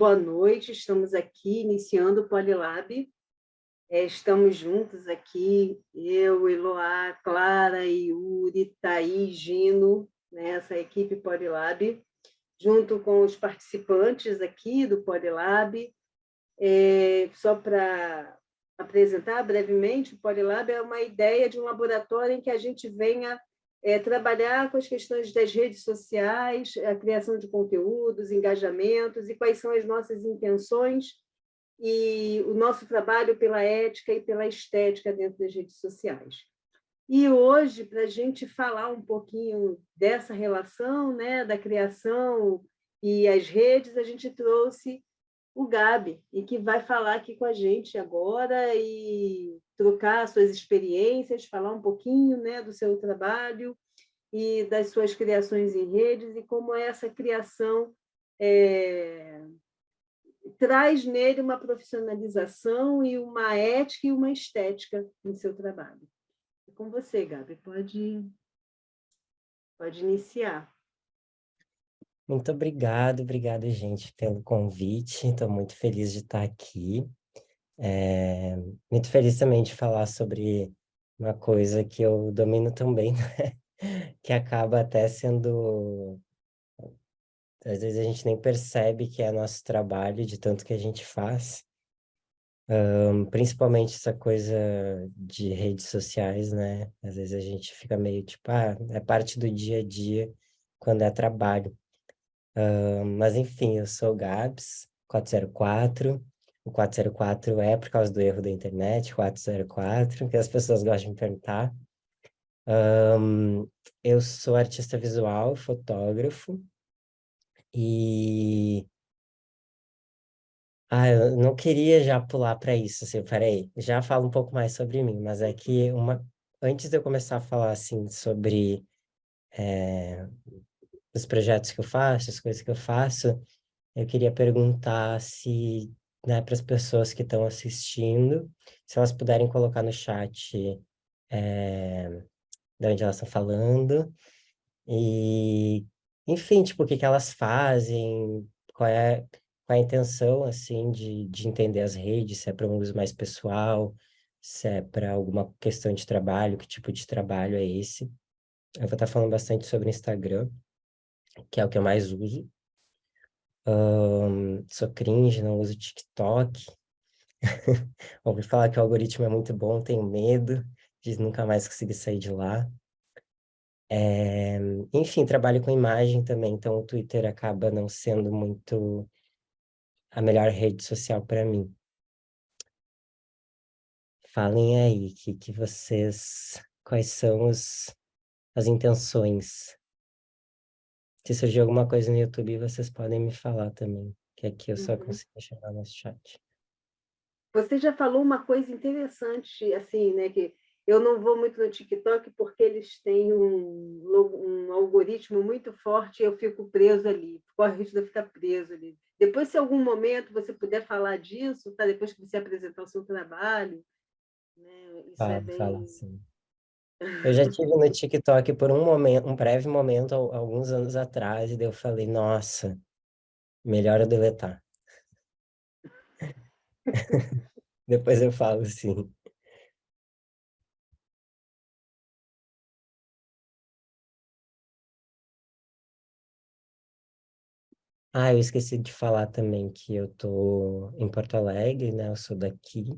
boa noite. Estamos aqui iniciando o Polilab. Estamos juntos aqui, eu, Eloá, Clara, Yuri, Thaís, Gino, né, essa equipe Polilab, junto com os participantes aqui do Polilab. Só para apresentar brevemente, o Polilab é uma ideia de um laboratório em que a gente venha trabalhar com as questões das redes sociais, a criação de conteúdos, engajamentos e quais são as nossas intenções e o nosso trabalho pela ética e pela estética dentro das redes sociais. E hoje, para a gente falar um pouquinho dessa relação, né, da criação e as redes, a gente trouxe o Gabi, e que vai falar aqui com a gente agora e trocar suas experiências, falar um pouquinho, né, do seu trabalho e das suas criações em redes e como essa criação traz nele uma profissionalização e uma ética e uma estética no seu trabalho. É com você, Gabi, pode iniciar. Muito obrigado, gente, pelo convite. Estou muito feliz de estar aqui. Muito feliz também de falar sobre uma coisa que eu domino tão bem, né? Que acaba até sendo... Às vezes a gente nem percebe que é nosso trabalho, de tanto que a gente faz. Principalmente essa coisa de redes sociais, né? Às vezes a gente fica meio tipo, é parte do dia a dia quando é trabalho. Mas enfim, eu sou o Gabs, 404. O 404 é por causa do erro da internet, 404, que as pessoas gostam de me perguntar. Eu sou artista visual, fotógrafo, e... eu não queria já pular para isso, assim, peraí, já falo um pouco mais sobre mim, mas é que antes de eu começar a falar, assim, sobre os projetos que eu faço, as coisas que eu faço, eu queria perguntar se, né, para as pessoas que estão assistindo, se elas puderem colocar no chat de onde elas estão falando e, enfim, tipo, o que que elas fazem, qual é a intenção, assim, de entender as redes, se é para um uso mais pessoal, se é para alguma questão de trabalho, que tipo de trabalho é esse. Eu vou estar falando bastante sobre o Instagram, que é o que eu mais uso. Sou cringe, não uso TikTok. Ouvi falar que o algoritmo é muito bom, tenho medo de nunca mais conseguir sair de lá. Enfim, trabalho com imagem também, então o Twitter acaba não sendo muito a melhor rede social para mim. Falem aí quais são as intenções. Se surgir alguma coisa no YouTube, vocês podem me falar também, que aqui eu só Uhum. consigo chegar no chat. Você já falou uma coisa interessante, assim, né, que eu não vou muito no TikTok porque eles têm um algoritmo muito forte e eu fico preso ali, corre o risco de eu ficar preso ali. Depois, se em algum momento você puder falar disso, tá? Depois que você apresentar o seu trabalho, né, isso é Fala, bem... sim. Eu já tive no TikTok por um momento, um breve momento, alguns anos atrás, e daí eu falei, nossa, melhor eu deletar. Depois eu falo, sim. Eu esqueci de falar também que eu tô em Porto Alegre, né? Eu sou daqui,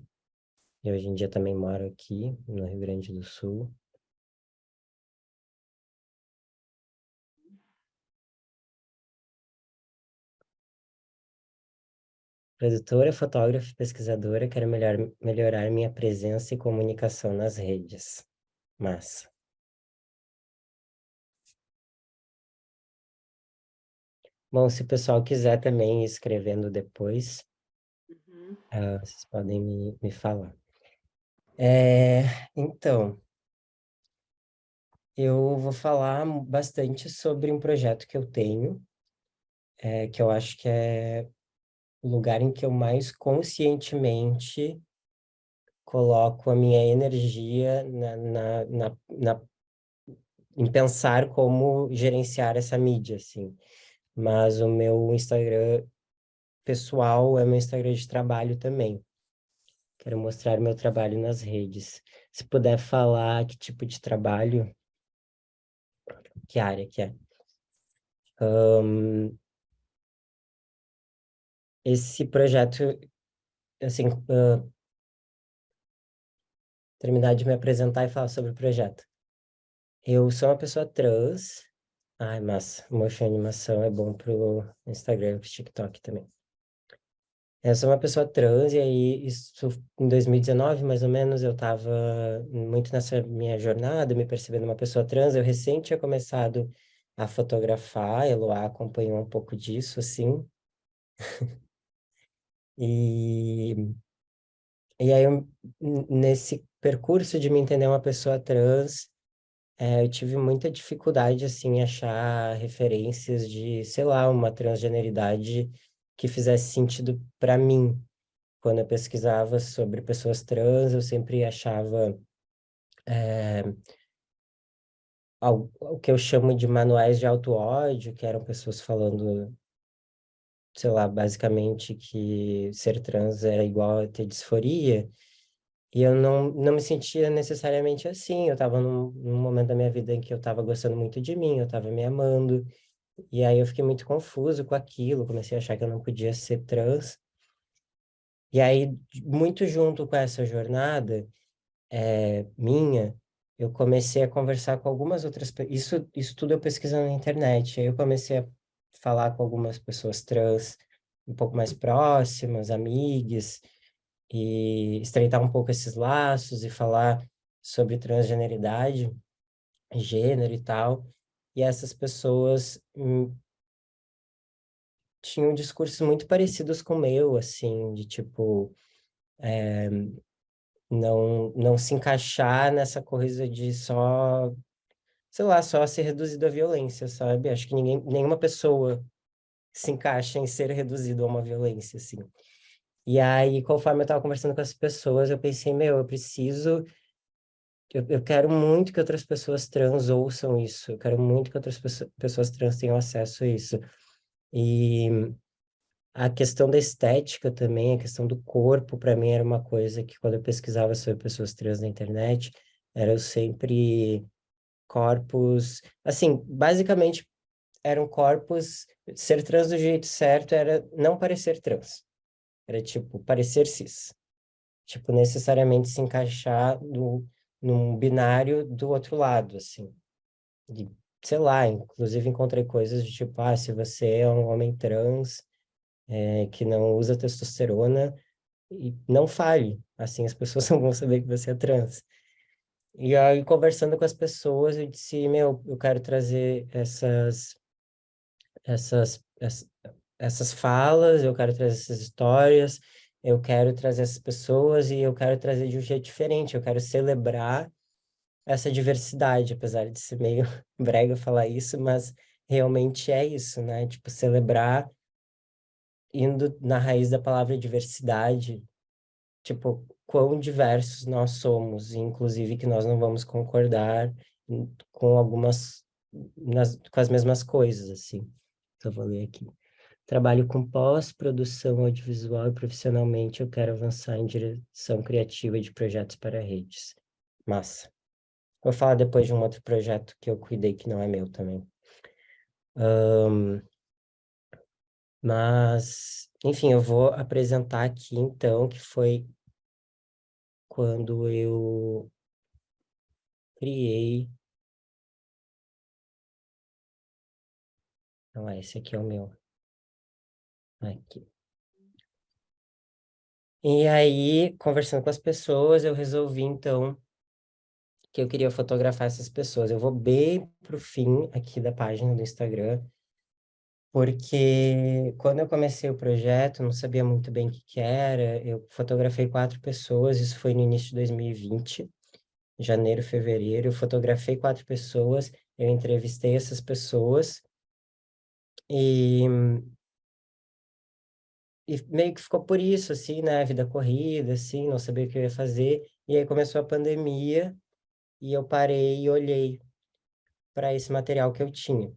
e hoje em dia também moro aqui, no Rio Grande do Sul. Produtora, fotógrafa e pesquisadora, quero melhorar minha presença e comunicação nas redes. Massa. Bom, se o pessoal quiser também ir escrevendo depois, Uhum. vocês podem me falar. É, então, eu vou falar bastante sobre um projeto que eu tenho, que eu acho que é o lugar em que eu mais conscientemente coloco a minha energia em pensar como gerenciar essa mídia, assim. Mas o meu Instagram pessoal é meu Instagram de trabalho também. Quero mostrar meu trabalho nas redes. Se puder falar que tipo de trabalho, que área que é. Esse projeto, assim, terminar de me apresentar e falar sobre o projeto. Eu sou uma pessoa trans. Ai, mas motion animação é bom pro Instagram e pro TikTok também. Eu sou uma pessoa trans e aí isso em 2019, mais ou menos, eu estava muito nessa minha jornada, me percebendo uma pessoa trans. Eu recém tinha começado a fotografar, a Eloá acompanhou um pouco disso, assim. E, e aí, nesse percurso de me entender uma pessoa trans, eu tive muita dificuldade, assim, em achar referências de, sei lá, uma transgeneridade que fizesse sentido para mim. Quando eu pesquisava sobre pessoas trans, eu sempre achava o que eu chamo de manuais de auto-ódio, que eram pessoas falando, sei lá, basicamente que ser trans era igual a ter disforia. E eu não me sentia necessariamente assim. Eu estava num momento da minha vida em que eu estava gostando muito de mim, eu estava me amando. E aí eu fiquei muito confuso com aquilo, comecei a achar que eu não podia ser trans. E aí, muito junto com essa jornada minha, eu comecei a conversar com algumas outras pessoas. Isso tudo eu pesquisando na internet. Aí eu comecei a falar com algumas pessoas trans um pouco mais próximas, amigas, e estreitar um pouco esses laços e falar sobre transgeneridade, gênero e tal. E essas pessoas tinham discursos muito parecidos com o meu, assim, de tipo, não se encaixar nessa coisa de só, sei lá, só ser reduzido à violência, sabe? Acho que nenhuma pessoa se encaixa em ser reduzido a uma violência, assim. E aí, conforme eu tava conversando com as pessoas, eu pensei, meu, eu quero muito que outras pessoas trans ouçam isso, eu quero muito que outras pessoas trans tenham acesso a isso. E a questão da estética também, a questão do corpo, para mim era uma coisa que quando eu pesquisava sobre pessoas trans na internet, era eu sempre corpos, assim, basicamente eram corpos, ser trans do jeito certo era não parecer trans, era tipo parecer cis, tipo necessariamente se encaixar num binário do outro lado, assim. E, sei lá, inclusive encontrei coisas de tipo, se você é um homem trans, que não usa testosterona, e não fale, assim as pessoas não vão saber que você é trans. E aí, conversando com as pessoas, eu disse, meu, eu quero trazer essas, ess- essas falas, eu quero trazer essas histórias, eu quero trazer essas pessoas e eu quero trazer de um jeito diferente, eu quero celebrar essa diversidade, apesar de ser meio brega falar isso, mas realmente é isso, né? Tipo, celebrar indo na raiz da palavra diversidade, tipo, quão diversos nós somos, e inclusive que nós não vamos concordar com algumas, com as mesmas coisas, assim. Só vou ler aqui. Trabalho com pós-produção audiovisual e profissionalmente eu quero avançar em direção criativa de projetos para redes. Massa. Vou falar depois de um outro projeto que eu cuidei que não é meu também. Mas, enfim, eu vou apresentar aqui então, que foi quando eu criei. Não, esse aqui é o meu. Aqui. E aí, conversando com as pessoas, eu resolvi então que eu queria fotografar essas pessoas. Eu vou bem pro fim aqui da página do Instagram, porque quando eu comecei o projeto, não sabia muito bem o que que era. Eu fotografei 4 pessoas, isso foi no início de 2020, janeiro, fevereiro. Eu fotografei 4 pessoas, eu entrevistei essas pessoas e, e meio que ficou por isso, assim, né? Vida corrida, assim, não sabia o que eu ia fazer. E aí começou a pandemia e eu parei e olhei para esse material que eu tinha.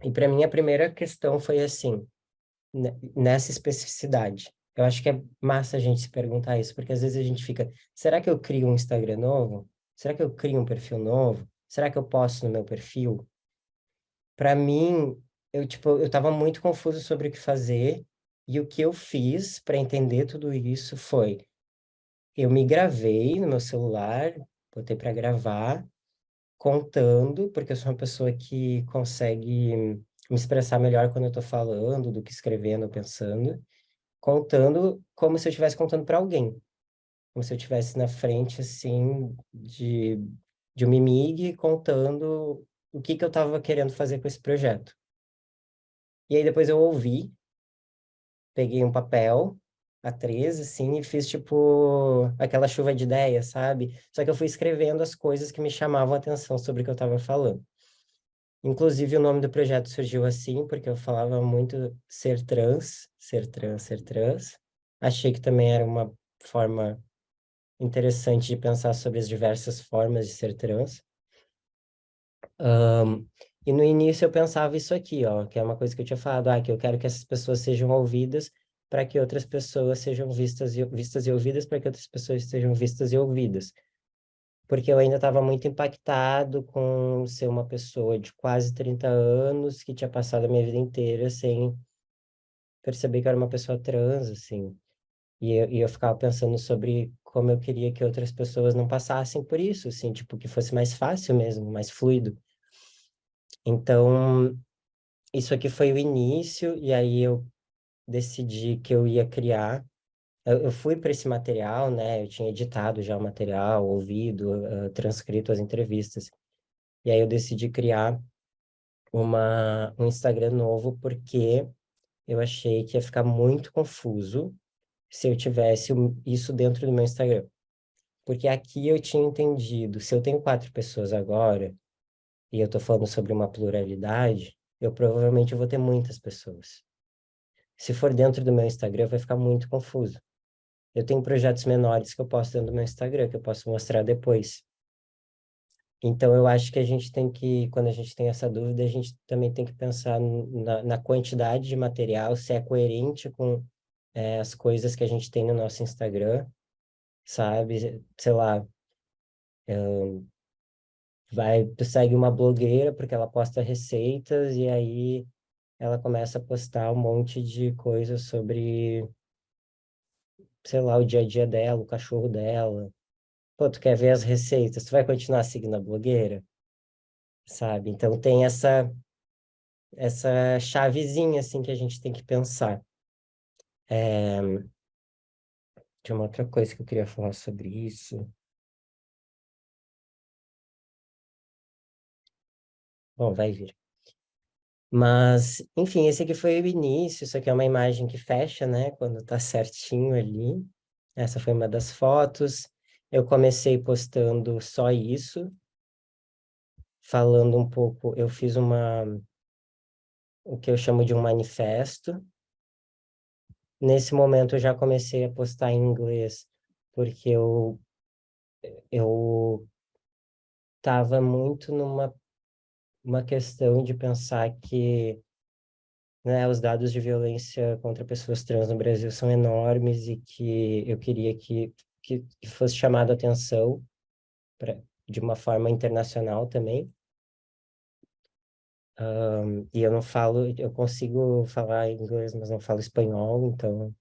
E para mim a primeira questão foi assim: nessa especificidade. Eu acho que é massa a gente se perguntar isso, porque às vezes a gente fica, será que eu crio um Instagram novo? Será que eu crio um perfil novo? Será que eu posto no meu perfil? Para mim, eu tava muito confuso sobre o que fazer, e o que eu fiz para entender tudo isso foi, eu me gravei no meu celular, botei para gravar, contando, porque eu sou uma pessoa que consegue me expressar melhor quando eu tô falando do que escrevendo ou pensando, contando como se eu estivesse contando para alguém, como se eu estivesse na frente, assim, de um mimig contando o que que eu estava querendo fazer com esse projeto. E aí depois eu ouvi, peguei um papel, A3, assim, e fiz, tipo, aquela chuva de ideias, sabe? Só que eu fui escrevendo as coisas que me chamavam a atenção sobre o que eu estava falando. Inclusive, o nome do projeto surgiu assim, porque eu falava muito ser trans, ser trans, ser trans. Achei que também era uma forma interessante de pensar sobre as diversas formas de ser trans. E no início eu pensava isso aqui, ó, que é uma coisa que eu tinha falado, que eu quero que essas pessoas sejam ouvidas para que outras pessoas sejam vistas e ouvidas para que outras pessoas sejam vistas e ouvidas. Porque eu ainda estava muito impactado com ser uma pessoa de quase 30 anos que tinha passado a minha vida inteira sem perceber que eu era uma pessoa trans, assim. E eu ficava pensando sobre como eu queria que outras pessoas não passassem por isso, assim, tipo, que fosse mais fácil mesmo, mais fluido. Então, isso aqui foi o início, e aí eu decidi que eu ia criar. Eu fui para esse material, né? Eu tinha editado já o material, ouvido, transcrito as entrevistas. E aí eu decidi criar um Instagram novo, porque eu achei que ia ficar muito confuso se eu tivesse isso dentro do meu Instagram. Porque aqui eu tinha entendido, se eu tenho 4 pessoas agora, e eu tô falando sobre uma pluralidade, eu provavelmente vou ter muitas pessoas. Se for dentro do meu Instagram, vai ficar muito confuso. Eu tenho projetos menores que eu posto dentro do meu Instagram, que eu posso mostrar depois. Então, eu acho que a gente tem que, quando a gente tem essa dúvida, a gente também tem que pensar na quantidade de material, se é coerente com as coisas que a gente tem no nosso Instagram, sabe? Sei lá, tu segue uma blogueira porque ela posta receitas e aí ela começa a postar um monte de coisas sobre, sei lá, o dia a dia dela, o cachorro dela. Pô, tu quer ver as receitas? Tu vai continuar seguindo a blogueira? Sabe? Então tem essa chavezinha assim que a gente tem que pensar. Tinha uma outra coisa que eu queria falar sobre isso. Bom, vai vir. Mas, enfim, esse aqui foi o início. Isso aqui é uma imagem que fecha, né? Quando tá certinho ali. Essa foi uma das fotos. Eu comecei postando só isso, falando um pouco. Eu fiz o que eu chamo de um manifesto. Nesse momento eu já comecei a postar em inglês, porque eu estava muito numa uma questão de pensar que, né, os dados de violência contra pessoas trans no Brasil são enormes e que eu queria que fosse chamada a atenção de uma forma internacional também. E eu não falo, eu consigo falar inglês, mas não falo espanhol, então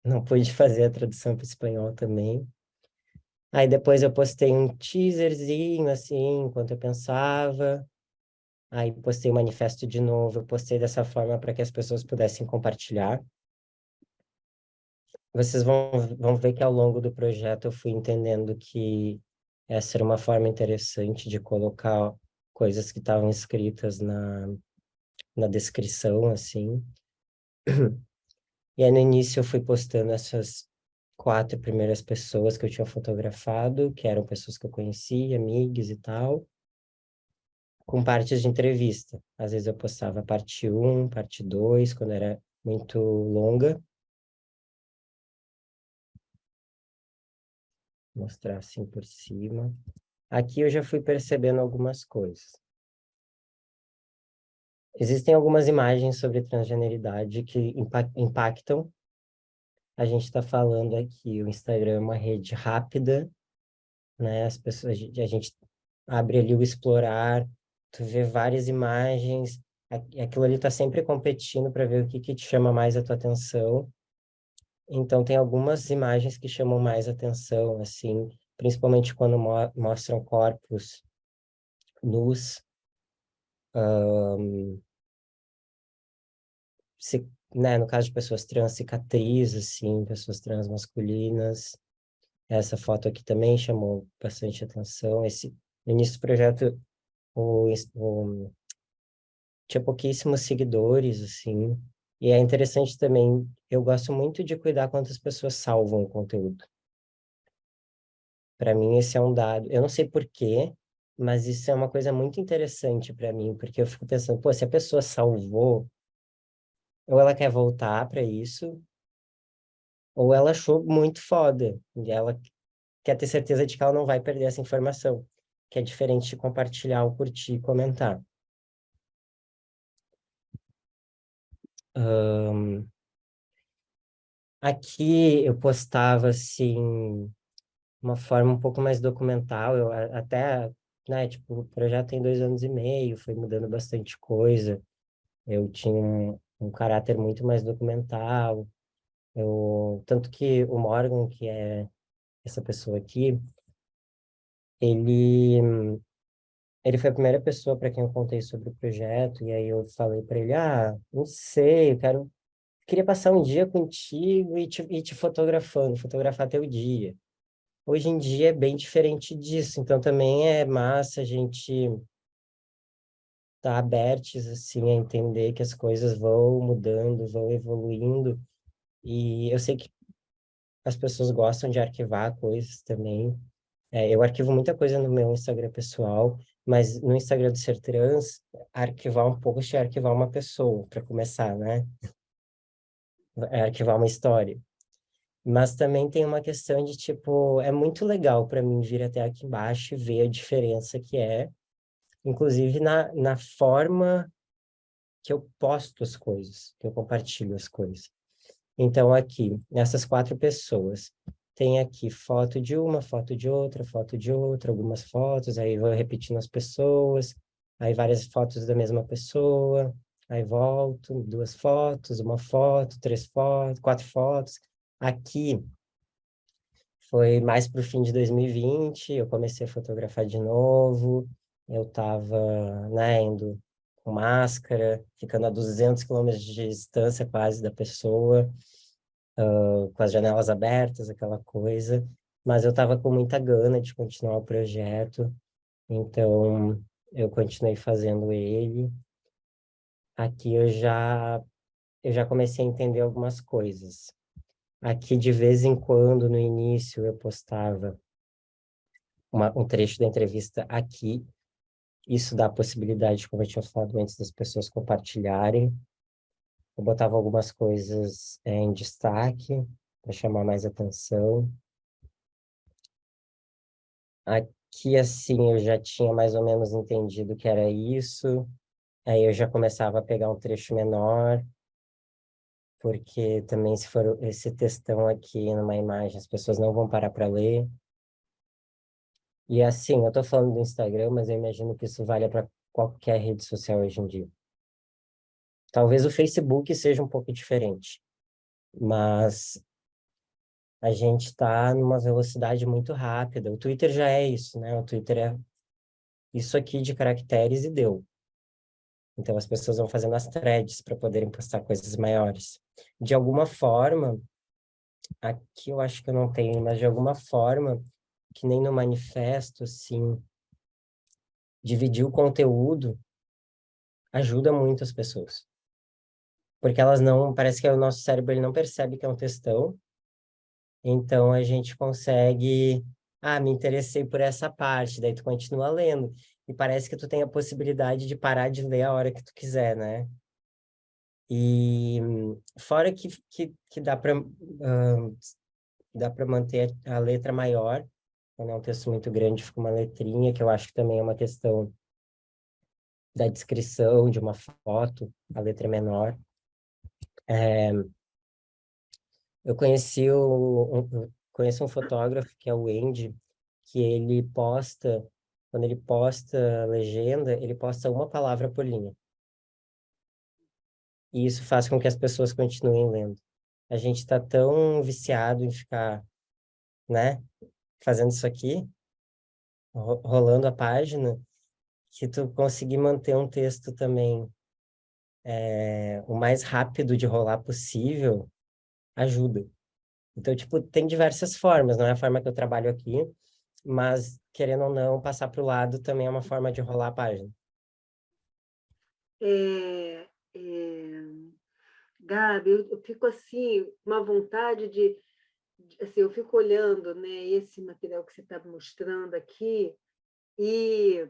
não pude fazer a tradução para espanhol também. Aí depois eu postei um teaserzinho, assim, enquanto eu pensava. Aí postei o manifesto de novo, eu postei dessa forma para que as pessoas pudessem compartilhar. Vocês vão ver que ao longo do projeto eu fui entendendo que essa era uma forma interessante de colocar coisas que estavam escritas na descrição, assim. E aí no início eu fui postando essas 4 primeiras pessoas que eu tinha fotografado, que eram pessoas que eu conhecia, amigos e tal, com partes de entrevista. Às vezes eu postava parte 1, parte 2, quando era muito longa. Mostrar assim por cima. Aqui eu já fui percebendo algumas coisas. Existem algumas imagens sobre transgeneridade que impactam. A gente está falando aqui, o Instagram é uma rede rápida, né? As pessoas, a gente abre ali o explorar, tu vê várias imagens, aquilo ali está sempre competindo para ver o que te chama mais a tua atenção. Então, tem algumas imagens que chamam mais atenção, assim, principalmente quando mostram corpos nus, né, no caso de pessoas trans, cicatrizes, assim, pessoas trans masculinas. Essa foto aqui também chamou bastante atenção. No início do projeto, tinha pouquíssimos seguidores, assim. E é interessante também, eu gosto muito de cuidar quantas pessoas salvam o conteúdo. Para mim, esse é um dado. Eu não sei por quê, mas isso é uma coisa muito interessante para mim, porque eu fico pensando, pô, se a pessoa salvou, ou ela quer voltar para isso, ou ela achou muito foda, e ela quer ter certeza de que ela não vai perder essa informação, que é diferente de compartilhar ou curtir e comentar. Aqui eu postava, assim, uma forma um pouco mais documental, até, né, tipo, o projeto tem 2 anos e meio, foi mudando bastante coisa, eu tinha um caráter muito mais documental, tanto que o Morgan, que é essa pessoa aqui, ele, ele foi a primeira pessoa para quem eu contei sobre o projeto, e aí eu falei para ele, não sei, queria passar um dia contigo e te fotografar teu dia. Hoje em dia é bem diferente disso, então também é massa a gente estar abertos assim a entender que as coisas vão mudando, vão evoluindo, e eu sei que as pessoas gostam de arquivar coisas também. Eu arquivo muita coisa no meu Instagram pessoal, mas no Instagram do Ser Trans, arquivar um post é arquivar uma pessoa, para começar, né? É arquivar uma história. Mas também tem uma questão de, tipo, é muito legal para mim vir até aqui embaixo e ver a diferença que é, inclusive na forma que eu posto as coisas, que eu compartilho as coisas. Então, aqui, nessas 4 pessoas, tem aqui foto de outra, algumas fotos, aí vou repetindo as pessoas, aí várias fotos da mesma pessoa, aí volto, 2 fotos, uma foto, 3 fotos, 4 fotos. Aqui foi mais para o fim de 2020, eu comecei a fotografar de novo, eu estava, né, indo com máscara, ficando a 200 quilômetros de distância quase da pessoa, com as janelas abertas, aquela coisa, mas eu estava com muita gana de continuar o projeto, então eu continuei fazendo ele. Aqui eu já comecei a entender algumas coisas. Aqui, de vez em quando, no início, eu postava um trecho da entrevista aqui. Isso dá a possibilidade, como eu tinha falado antes, das pessoas compartilharem. Eu botava algumas coisas em destaque para chamar mais atenção. Aqui, assim, eu já tinha mais ou menos entendido que era isso. Aí eu já começava a pegar um trecho menor, porque também se for esse textão aqui numa imagem, as pessoas não vão parar para ler. E assim, eu tô falando do Instagram, mas eu imagino que isso valha para qualquer rede social hoje em dia. Talvez o Facebook seja um pouco diferente, mas a gente está numa velocidade muito rápida. O Twitter já é isso, né? O Twitter é isso aqui de caracteres e deu. Então as pessoas vão fazendo as threads para poderem postar coisas maiores. De alguma forma, aqui eu acho que eu não tenho, mas de alguma forma, que nem no manifesto, assim, dividir o conteúdo ajuda muito as pessoas. Porque elas não, parece que o nosso cérebro ele não percebe que é um textão, então a gente consegue, me interessei por essa parte, daí tu continua lendo, e parece que tu tem a possibilidade de parar de ler a hora que tu quiser, né? E fora que dá para manter a letra maior, quando é um texto muito grande, fica uma letrinha, que eu acho que também é uma questão da descrição de uma foto, a letra é menor. Eu conheço um fotógrafo que é o Andy, que ele posta, quando ele posta legenda, ele posta uma palavra por linha. E isso faz com que as pessoas continuem lendo. A gente está tão viciado em ficar, né, fazendo isso aqui, rolando a página, que tu conseguir manter um texto também o mais rápido de rolar possível, ajuda. Então, tipo, tem diversas formas, não é a forma que eu trabalho aqui, mas, querendo ou não, passar para o lado também é uma forma de rolar a página. É, é, Gabi, eu fico assim, uma vontade assim, eu fico olhando, né, esse material que você está mostrando aqui, e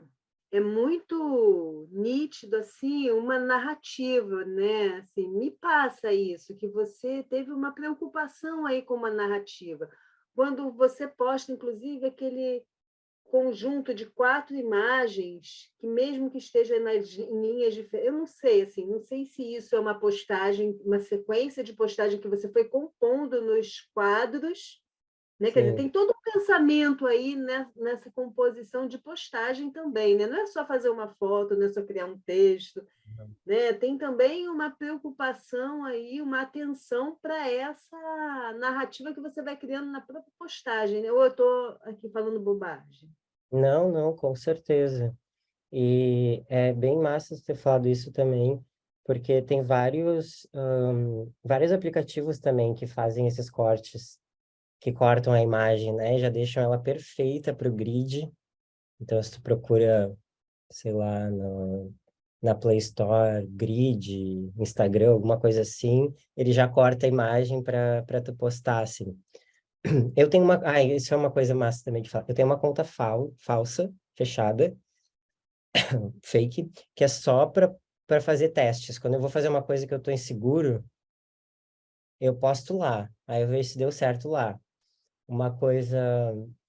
é muito nítido, assim, uma narrativa, né? Assim, me passa isso, que você teve uma preocupação aí com uma narrativa. Quando você posta, inclusive, aquele conjunto de 4 imagens, que mesmo que esteja em linhas diferentes, eu não sei, assim, não sei se isso é uma postagem, uma sequência de postagem que você foi compondo nos quadros, né? Quer dizer, Sim. tem todo um pensamento aí, né, nessa composição de postagem também, né? Não é só fazer uma foto, não é só criar um texto, né? Tem também uma preocupação aí, uma atenção para essa narrativa que você vai criando na própria postagem, né? Ou eu estou aqui falando bobagem? Não, não, com certeza. E é bem massa você ter falado isso também, porque tem vários aplicativos também que fazem esses cortes, que cortam a imagem, né? Já deixam ela perfeita para o grid. Então, se tu procura, sei lá, na Play Store, grid, Instagram, alguma coisa assim, ele já corta a imagem para tu postar, assim. Eu tenho uma... Ah, isso é uma coisa massa também de falar. Eu tenho uma conta falsa, fechada, fake, que é só para fazer testes. Quando eu vou fazer uma coisa que eu tô inseguro, eu posto lá. Aí eu vejo se deu certo lá. Uma coisa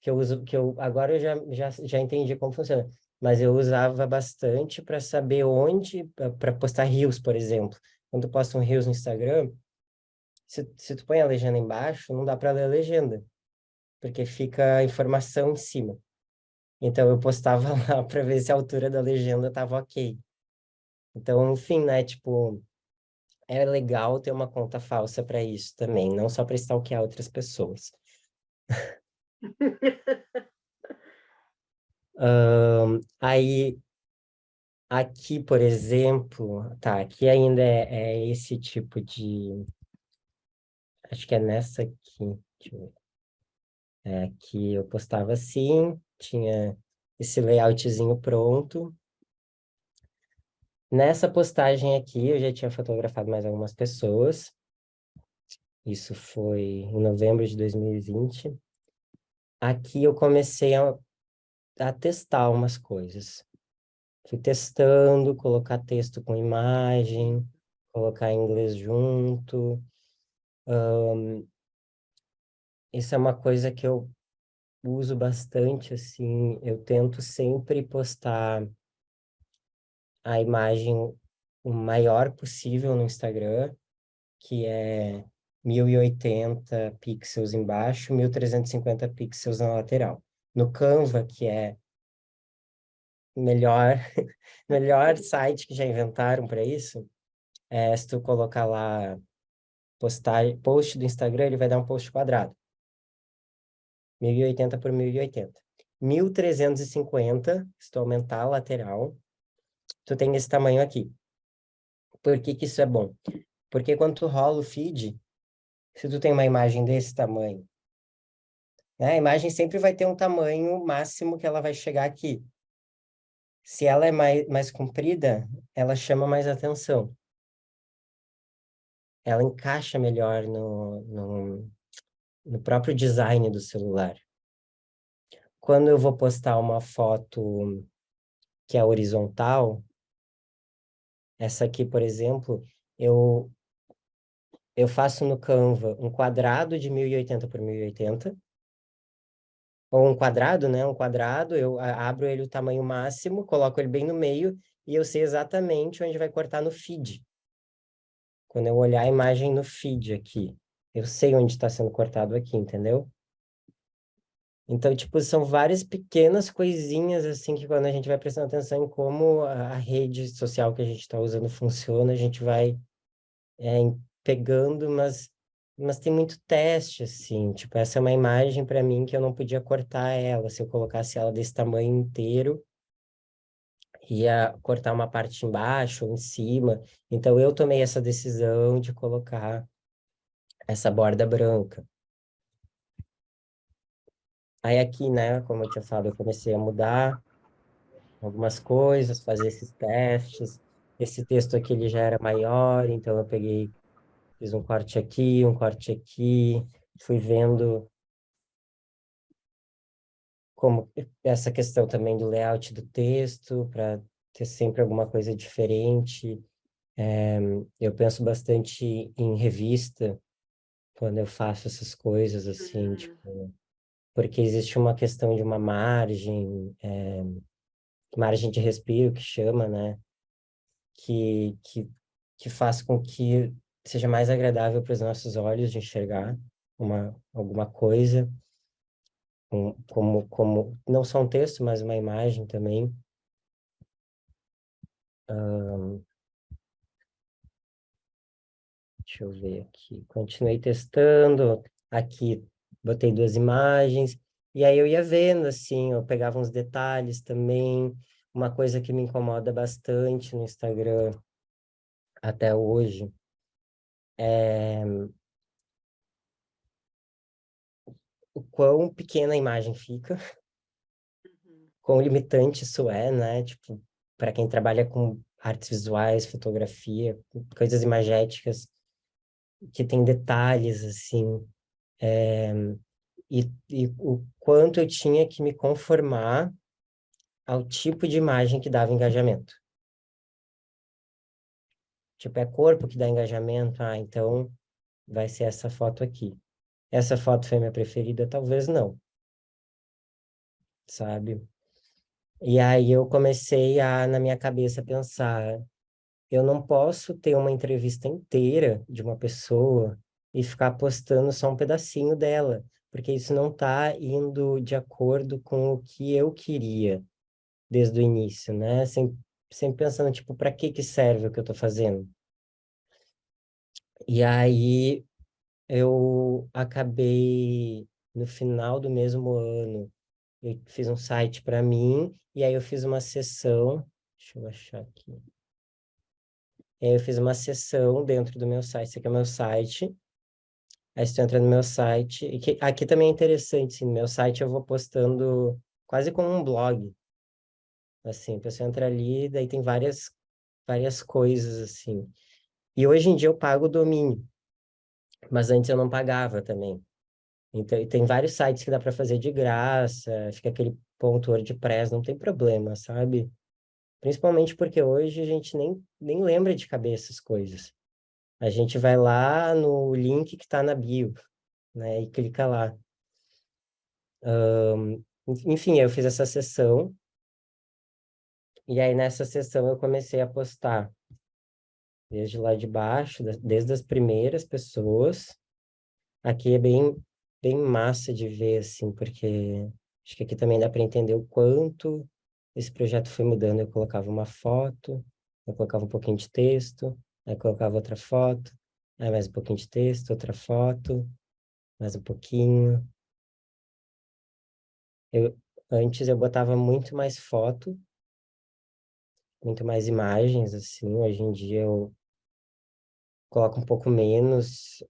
que eu uso, que eu agora eu já entendi como funciona, mas eu usava bastante para saber onde, para postar reels, por exemplo. Quando tu posta um reels no Instagram, se tu põe a legenda embaixo, não dá para ler a legenda, porque fica a informação em cima. Então eu postava lá para ver se a altura da legenda estava ok. Então, enfim, né, tipo, é legal ter uma conta falsa para isso também, não só para stalkear outras pessoas. Aí, aqui, por exemplo, tá, aqui ainda é esse tipo de. Acho que é nessa aqui. Deixa eu ver. É, aqui eu postava assim, tinha esse layoutzinho pronto. Nessa postagem aqui, eu já tinha fotografado mais algumas pessoas. Isso foi em novembro de 2020. Aqui eu comecei a testar umas coisas. Fui testando, colocar texto com imagem, colocar inglês junto. Isso é uma coisa que eu uso bastante, assim. Eu tento sempre postar a imagem o maior possível no Instagram, que é 1080 pixels embaixo, 1350 pixels na lateral. No Canva, que é melhor, melhor site que já inventaram para isso, se tu colocar lá post do Instagram, ele vai dar um post quadrado. 1080 por 1080. 1350, se tu aumentar a lateral, tu tem esse tamanho aqui. Por que que isso é bom? Porque quando tu rola o feed, se tu tem uma imagem desse tamanho, né, a imagem sempre vai ter um tamanho máximo que ela vai chegar aqui. Se ela é mais comprida, ela chama mais atenção. Ela encaixa melhor no próprio design do celular. Quando eu vou postar uma foto que é horizontal, essa aqui, por exemplo, eu, eu faço no Canva um quadrado de 1080 por 1080 ou um quadrado, né? Um quadrado, eu abro ele o tamanho máximo, coloco ele bem no meio e eu sei exatamente onde vai cortar no feed. Quando eu olhar a imagem no feed aqui, eu sei onde está sendo cortado aqui, entendeu? Então, tipo, são várias pequenas coisinhas, assim, que quando a gente vai prestando atenção em como a rede social que a gente está usando funciona, a gente vai pegando, mas tem muito teste, assim. Tipo, essa é uma imagem para mim que eu não podia cortar ela. Se eu colocasse ela desse tamanho inteiro, ia cortar uma parte embaixo ou em cima. Então, eu tomei essa decisão de colocar essa borda branca. Aí aqui, né, como eu tinha falado, eu comecei a mudar algumas coisas, fazer esses testes. Esse texto aqui ele já era maior, então eu peguei, fiz um corte aqui, fui vendo como essa questão também do layout do texto, para ter sempre alguma coisa diferente. Eu penso bastante em revista quando eu faço essas coisas assim, tipo, porque existe uma questão de uma margem de respiro que chama, né? que, que, que faz com que seja mais agradável para os nossos olhos de enxergar alguma coisa, como não só um texto, mas uma imagem também. Deixa eu ver aqui. Continuei testando. Aqui botei duas imagens. E aí eu ia vendo, assim, eu pegava uns detalhes também. Uma coisa que me incomoda bastante no Instagram até hoje é o quão pequena a imagem fica, quão limitante isso é, né? Tipo, para quem trabalha com artes visuais, fotografia, coisas imagéticas, que tem detalhes, assim, e o quanto eu tinha que me conformar ao tipo de imagem que dava engajamento. Tipo, é corpo que dá engajamento, ah, então vai ser essa foto aqui. Essa foto foi minha preferida? Talvez não, sabe? E aí eu comecei a, na minha cabeça, pensar, eu não posso ter uma entrevista inteira de uma pessoa e ficar postando só um pedacinho dela, porque isso não está indo de acordo com o que eu queria desde o início, né? Sempre pensando, tipo, para que que serve o que eu estou fazendo? E aí eu acabei, no final do mesmo ano, eu fiz um site para mim, e aí eu fiz uma sessão, deixa eu achar aqui. E aí eu fiz uma sessão dentro do meu site, esse aqui é o meu site. Aí se tu entra no meu site, e que, aqui também é interessante, assim, no meu site eu vou postando quase como um blog, assim, a pessoa entra ali, daí tem várias coisas, assim. E hoje em dia eu pago o domínio, mas antes eu não pagava também. Então, e tem vários sites que dá para fazer de graça, fica aquele ponto WordPress, não tem problema, sabe? Principalmente porque hoje a gente nem lembra de cabeça as coisas. A gente vai lá no link que está na bio, né, e clica lá. Enfim, eu fiz essa sessão, e aí nessa sessão eu comecei a postar desde lá de baixo, desde as primeiras pessoas. Aqui é bem massa de ver, assim, porque acho que aqui também dá para entender o quanto esse projeto foi mudando. Eu colocava uma foto, eu colocava um pouquinho de texto, aí colocava outra foto, aí mais um pouquinho de texto, outra foto, mais um pouquinho. Eu, antes eu botava muito mais foto, muito mais imagens, assim. Hoje em dia eu coloco um pouco menos.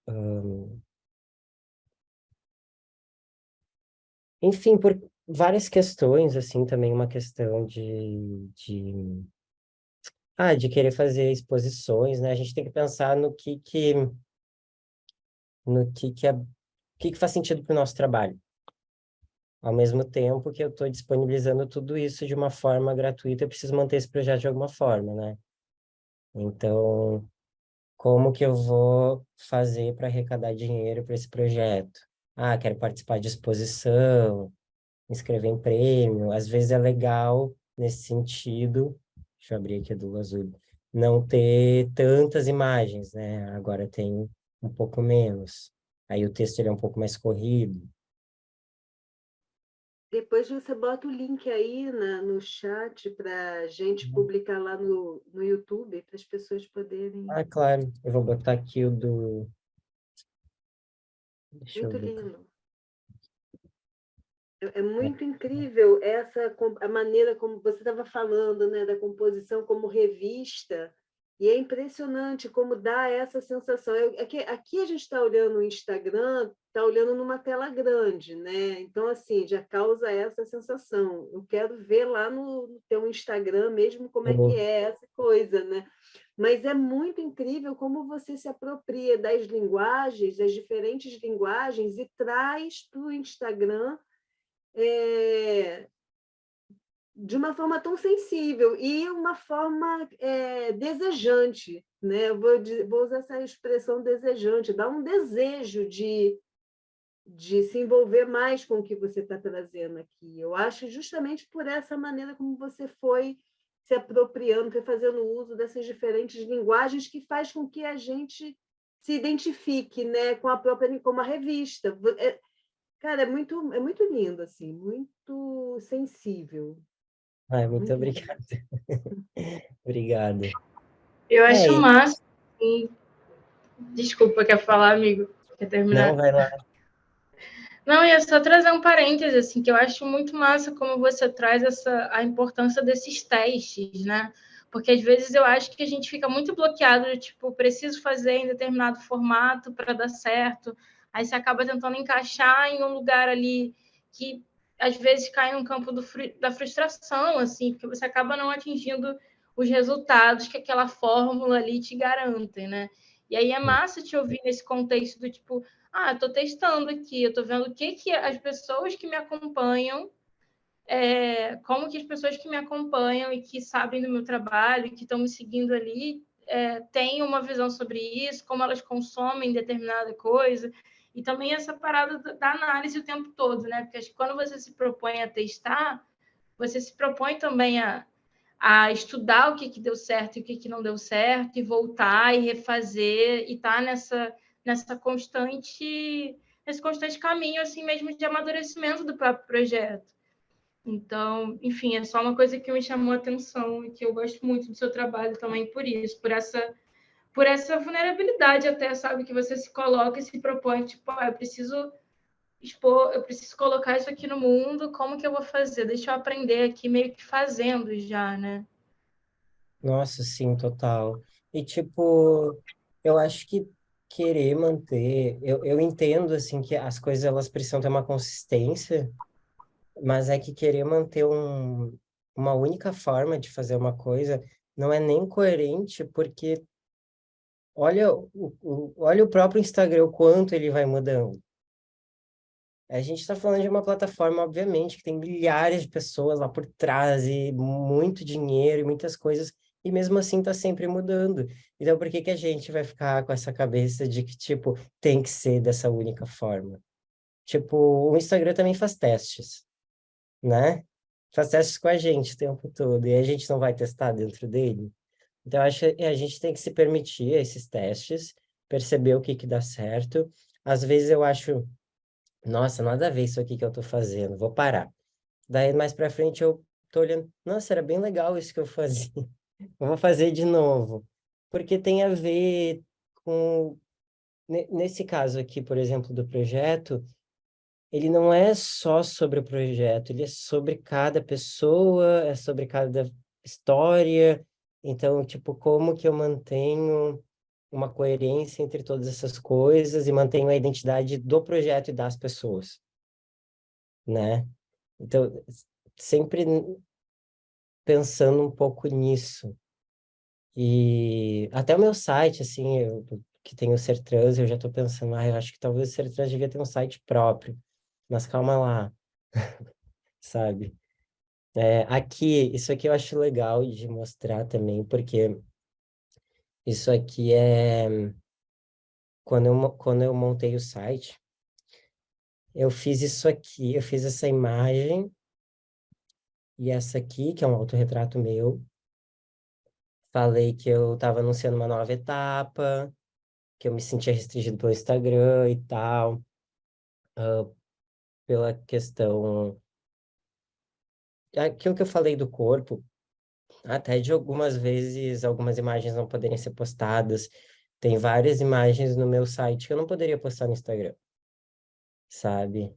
Enfim, por várias questões, assim, também uma questão de querer fazer exposições, né? A gente tem que pensar no que faz sentido para o nosso trabalho. Ao mesmo tempo que eu estou disponibilizando tudo isso de uma forma gratuita, eu preciso manter esse projeto de alguma forma, né? Então, como que eu vou fazer para arrecadar dinheiro para esse projeto? Ah, quero participar de exposição, inscrever em prêmio. Às vezes é legal nesse sentido, deixa eu abrir aqui a do Azul, não ter tantas imagens, né? Agora tem um pouco menos. Aí o texto ele é um pouco mais corrido. Depois você bota o link aí no chat para a gente publicar lá no YouTube, para as pessoas poderem. Ah, claro, eu vou botar aqui o do. Deixa eu Muito ver. lindo. É muito incrível a maneira como você estava falando, né, da composição como revista, e é impressionante como dá essa sensação. Aqui a gente está olhando o Instagram, está olhando numa tela grande, né? Então, assim, já causa essa sensação. Eu quero ver lá no teu Instagram mesmo como é que Vou- é essa coisa, né? Mas é muito incrível como você se apropria das linguagens, das diferentes linguagens, e traz para o Instagram de uma forma tão sensível e uma forma desejante, né? Vou usar essa expressão desejante, dá um desejo de se envolver mais com o que você está trazendo aqui. Eu acho justamente por essa maneira como você foi se apropriando, foi fazendo uso dessas diferentes linguagens que faz com que a gente se identifique, né, com a própria, como a revista. Cara, é muito lindo, assim, muito sensível, Ai, muito muito lindo. obrigado. Obrigado. Eu acho E massa. E... Desculpa, quer falar, amigo? Quer não, terminar? vai lá. Não, ia só trazer um parêntese, assim, que eu acho muito massa como você traz a importância desses testes, né? Porque às vezes eu acho que a gente fica muito bloqueado, de, tipo, preciso fazer em determinado formato para dar certo. Aí você acaba tentando encaixar em um lugar ali que às vezes cai no campo da frustração, assim, porque você acaba não atingindo os resultados que aquela fórmula ali te garante, né? E aí é massa te ouvir nesse contexto do tipo, estou testando aqui, eu estou vendo o que, que as pessoas que me acompanham, como que as pessoas que me acompanham e que sabem do meu trabalho, que estão me seguindo ali, têm uma visão sobre isso, como elas consomem determinada coisa, e também essa parada da análise o tempo todo, né? Porque acho que quando você se propõe a testar, você se propõe também a estudar o que, que deu certo e o que, que não deu certo, e voltar e refazer, e estar nesse constante caminho, assim mesmo, de amadurecimento do próprio projeto. Então, enfim, é só uma coisa que me chamou a atenção e que eu gosto muito do seu trabalho também por isso, por essa vulnerabilidade até, sabe, que você se coloca e se propõe, tipo, eu preciso expor, eu preciso colocar isso aqui no mundo, como que eu vou fazer? Deixa eu aprender aqui meio que fazendo já, né? Nossa, sim, total. E, tipo, eu acho que querer manter... Eu entendo, assim, que as coisas, elas precisam ter uma consistência, mas é que querer manter uma única forma de fazer uma coisa não é nem coerente, porque olha o próprio Instagram, o quanto ele vai mudando. A gente está falando de uma plataforma, obviamente, que tem milhares de pessoas lá por trás e muito dinheiro e muitas coisas, e mesmo assim está sempre mudando. Então, por que que a gente vai ficar com essa cabeça de que, tipo, tem que ser dessa única forma? Tipo, o Instagram também faz testes, né? Faz testes com a gente o tempo todo, e a gente não vai testar dentro dele. Então, eu acho que a gente tem que se permitir esses testes, perceber o que que dá certo. Às vezes eu acho, nossa, nada a ver isso aqui que eu tô fazendo, vou parar. Daí, mais pra frente, eu tô olhando, nossa, era bem legal isso que eu fazia. Eu vou fazer de novo. Porque tem a ver com... Nesse caso aqui, por exemplo, do projeto, ele não é só sobre o projeto, ele é sobre cada pessoa, é sobre cada história. Então, tipo, como que eu mantenho uma coerência entre todas essas coisas e mantenho a identidade do projeto e das pessoas, né? Então, sempre pensando um pouco nisso. E até o meu site, assim, que tem o Sertrans, eu já estou pensando, eu acho que talvez o Sertrans devia ter um site próprio, mas calma lá, sabe? Aqui, isso aqui eu acho legal de mostrar também, porque isso aqui é... quando eu montei o site, eu fiz isso aqui, eu fiz essa imagem e essa aqui, que é um autorretrato meu. Falei que eu estava anunciando uma nova etapa, que eu me sentia restringido pelo Instagram e tal, pela questão... Aquilo que eu falei do corpo, até de algumas vezes, algumas imagens não poderem ser postadas. Tem várias imagens no meu site que eu não poderia postar no Instagram, sabe?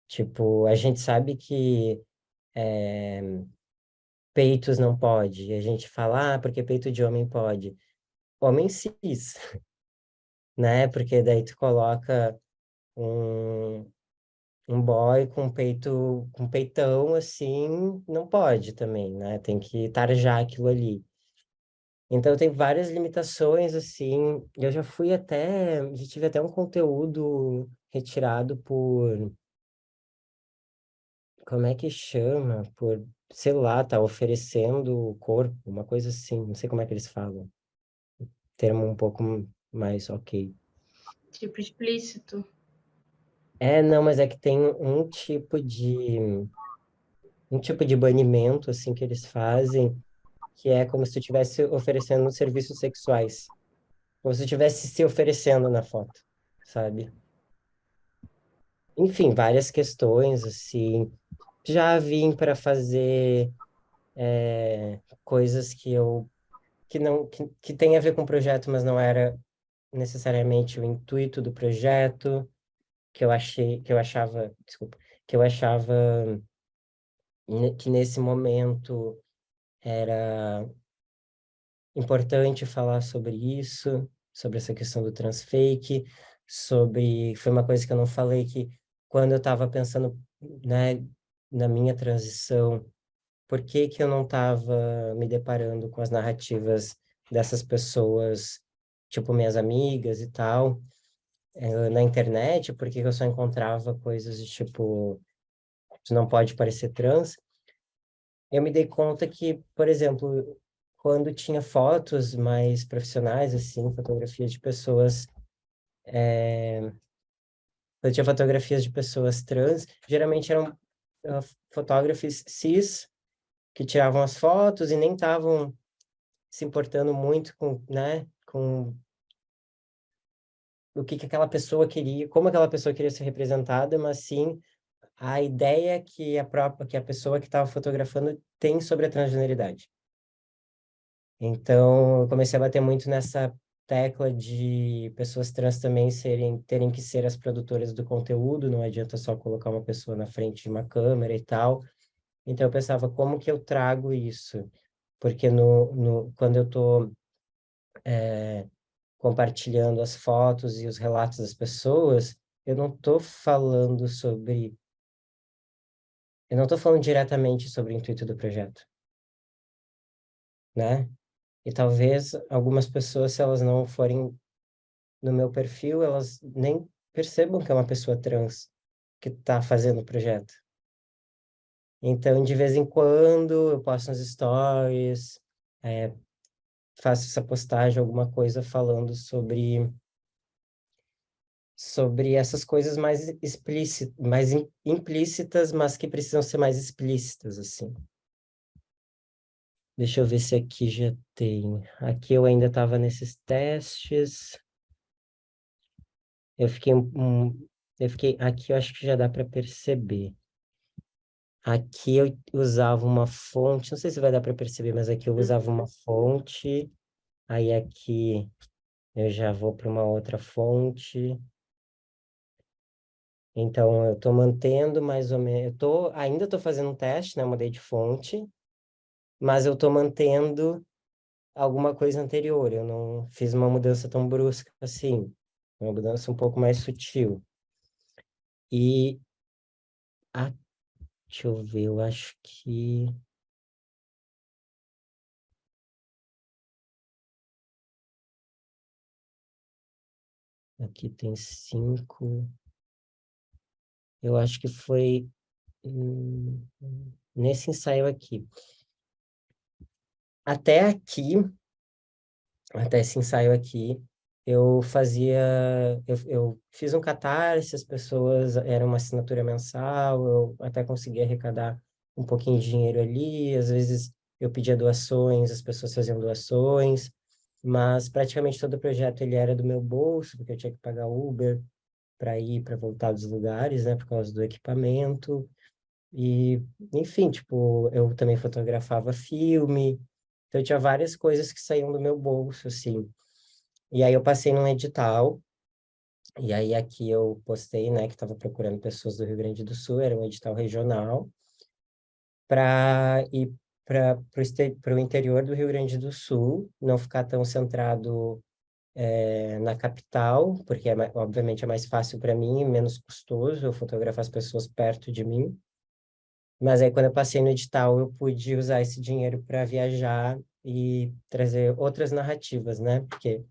Tipo, a gente sabe que peitos não pode. A gente fala, porque peito de homem pode. Homem cis, né? Porque daí tu coloca um, um boy com peito, com peitão assim, não pode também, né? Tem que tarjar aquilo ali. Então tem várias limitações, assim. Eu já tive até um conteúdo retirado por, como é que chama? Por, sei lá, tá oferecendo o corpo, uma coisa assim, não sei como é que eles falam. Termo um pouco mais ok. Tipo, explícito. É, não, mas é que tem um tipo de banimento, assim, que eles fazem, que é como se tu estivesse oferecendo serviços sexuais. Como se tu estivesse se oferecendo na foto, sabe? Enfim, várias questões, assim. Já vim para fazer coisas que não que tem a ver com o projeto, mas não era necessariamente o intuito do projeto, que eu achava, desculpa, que eu achava que nesse momento era importante falar sobre isso, sobre essa questão do transfake, foi uma coisa que eu não falei, que quando eu estava pensando, né, na minha transição, por que que eu não estava me deparando com as narrativas dessas pessoas, tipo minhas amigas e tal, na internet, por que que eu só encontrava coisas de tipo, tu não pode parecer trans? Eu me dei conta que, por exemplo, quando tinha fotos mais profissionais, assim, fotografias de pessoas, quando tinha fotografias de pessoas trans, geralmente eram fotógrafos cis que tiravam as fotos e nem estavam se importando muito com, né, com o que aquela pessoa queria, como aquela pessoa queria ser representada, mas sim a ideia que a pessoa que estava fotografando tem sobre a transgeneridade. Então, eu comecei a bater muito nessa tecla de pessoas trans também terem que ser as produtoras do conteúdo, não adianta só colocar uma pessoa na frente de uma câmera e tal. Então, eu pensava, como que eu trago isso? Porque quando eu estou compartilhando as fotos e os relatos das pessoas, eu não estou falando sobre, eu não estou falando diretamente sobre o intuito do projeto, né? E talvez algumas pessoas, se elas não forem no meu perfil, elas nem percebam que é uma pessoa trans que está fazendo o projeto. Então, de vez em quando, eu posto nos stories, faço essa postagem, alguma coisa falando sobre essas coisas mais explícitas, implícitas, mas que precisam ser mais explícitas, assim. Deixa eu ver se aqui já tem. Aqui eu ainda estava nesses testes. Eu fiquei aqui eu acho que já dá para perceber. Aqui eu usava uma fonte, não sei se vai dar para perceber, mas aqui eu usava uma fonte, aí aqui eu já vou para uma outra fonte. Então eu estou mantendo mais ou menos, ainda estou fazendo um teste, né? Mudei de fonte, mas eu estou mantendo alguma coisa anterior. Eu não fiz uma mudança tão brusca assim, uma mudança um pouco mais sutil. E deixa eu ver, eu acho que aqui tem 5. Eu acho que foi hum, nesse ensaio aqui. Até aqui, até esse ensaio aqui, eu fazia, eu fiz um Catarse, as pessoas, era uma assinatura mensal, eu até conseguia arrecadar um pouquinho de dinheiro ali, às vezes eu pedia doações, as pessoas faziam doações, mas praticamente todo o projeto ele era do meu bolso, porque eu tinha que pagar Uber para ir, para voltar dos lugares, né, por causa do equipamento, e, enfim, tipo, eu também fotografava filme, então tinha várias coisas que saíam do meu bolso, assim. E aí eu passei num edital, e aí aqui eu postei, né, que estava procurando pessoas do Rio Grande do Sul, era um edital regional, para ir para o interior do Rio Grande do Sul, não ficar tão centrado na capital, porque obviamente é mais fácil para mim e menos custoso eu fotografar as pessoas perto de mim. Mas aí quando eu passei no edital, eu pude usar esse dinheiro para viajar e trazer outras narrativas, né? Porque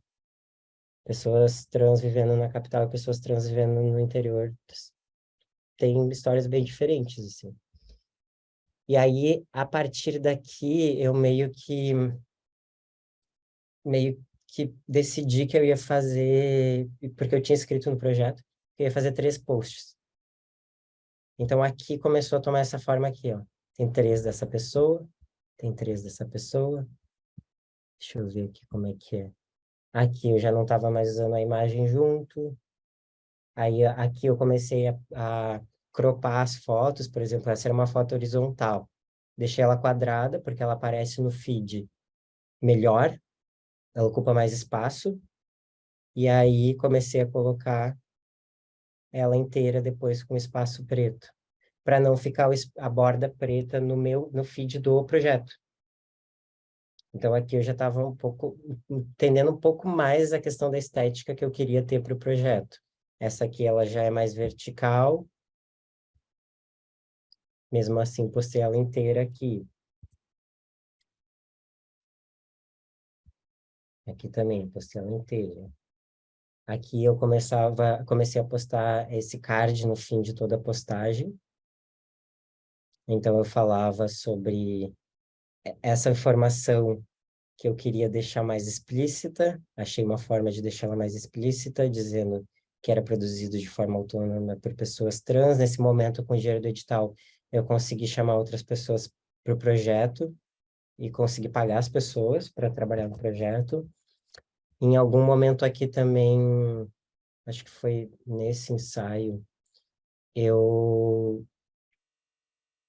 pessoas trans vivendo na capital e pessoas trans vivendo no interior têm histórias bem diferentes, assim. E aí, a partir daqui, eu meio que decidi que eu ia fazer, porque eu tinha escrito no projeto, que eu ia fazer 3 posts. Então, aqui começou a tomar essa forma aqui, ó. Tem 3 dessa pessoa, tem 3 dessa pessoa. Deixa eu ver aqui como é que é. Aqui eu já não estava mais usando a imagem junto. Aí aqui eu comecei a cropar as fotos, por exemplo, essa era uma foto horizontal. Deixei ela quadrada, porque ela aparece no feed melhor, ela ocupa mais espaço. E aí comecei a colocar ela inteira depois com espaço preto, para não ficar a borda preta no feed do projeto. Então aqui eu já estava um pouco entendendo um pouco mais a questão da estética que eu queria ter para o projeto. Essa aqui ela já é mais vertical, mesmo assim postei ela inteira aqui. Aqui também postei ela inteira. Aqui eu comecei a postar esse card no fim de toda a postagem. Então eu falava sobre essa informação que eu queria deixar mais explícita, achei uma forma de deixá-la mais explícita, dizendo que era produzido de forma autônoma por pessoas trans. Nesse momento, com o dinheiro do edital, eu consegui chamar outras pessoas para o projeto e consegui pagar as pessoas para trabalhar no projeto. Em algum momento aqui também, acho que foi nesse ensaio, eu,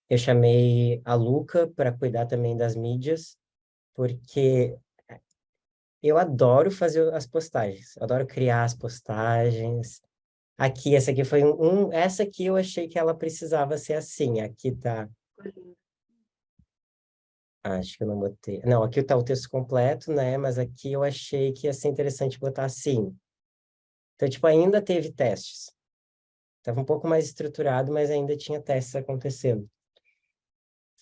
eu chamei a Luca para cuidar também das mídias, porque eu adoro fazer as postagens, adoro criar as postagens. Aqui, essa aqui foi essa aqui eu achei que ela precisava ser assim. Aqui tá, acho que eu não botei. Não, aqui tá o texto completo, né? Mas aqui eu achei que ia ser interessante botar assim. Então, tipo, ainda teve testes. Tava um pouco mais estruturado, mas ainda tinha testes acontecendo.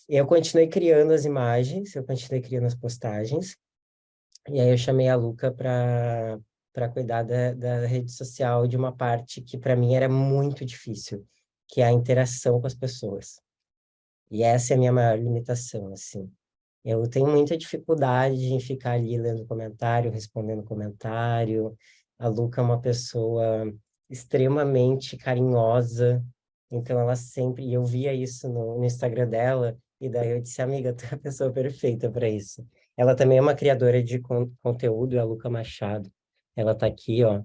Eu continuei criando as imagens, eu continuei criando as postagens. E aí eu chamei a Luca para cuidar da rede social de uma parte que para mim era muito difícil, que é a interação com as pessoas. E essa é a minha maior limitação, assim. Eu tenho muita dificuldade em ficar ali lendo comentário, respondendo comentário. A Luca é uma pessoa extremamente carinhosa, então ela sempre... E eu via isso no Instagram dela, e daí eu disse, amiga, tu é a pessoa perfeita para isso. Ela também é uma criadora de conteúdo, é a Luca Machado. Ela tá aqui, ó.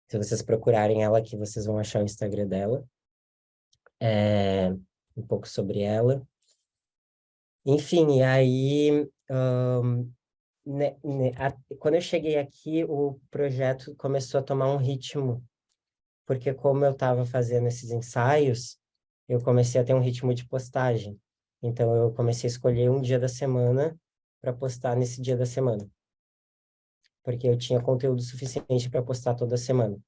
Se vocês procurarem ela aqui, vocês vão achar o Instagram dela. É um pouco sobre ela. Enfim, e aí, quando eu cheguei aqui, o projeto começou a tomar um ritmo, porque como eu estava fazendo esses ensaios, eu comecei a ter um ritmo de postagem. Então, eu comecei a escolher um dia da semana para postar nesse dia da semana, porque eu tinha conteúdo suficiente para postar toda semana.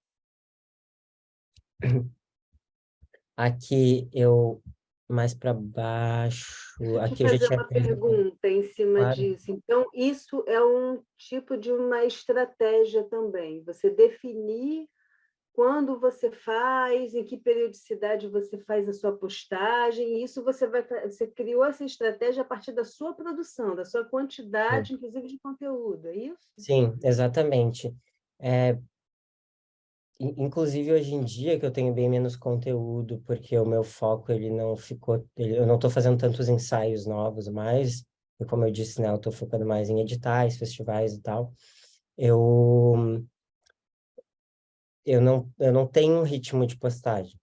Aqui eu mais para baixo, Deixa eu te aqui eu já fazer tinha uma pergunta em cima claro. disso. Então, isso é um tipo de uma estratégia também, você definir quando você faz, em que periodicidade você faz a sua postagem. Isso você criou essa estratégia a partir da sua produção, da sua Sim, quantidade, inclusive, de conteúdo, é isso? sim, exatamente. É, inclusive, hoje em dia, que eu tenho bem menos conteúdo, porque o meu foco, ele não ficou... eu não estou fazendo tantos ensaios novos mais, e como eu disse, né, eu estou focando mais em editais, festivais e tal. Eu, eu não tenho um ritmo de postagem.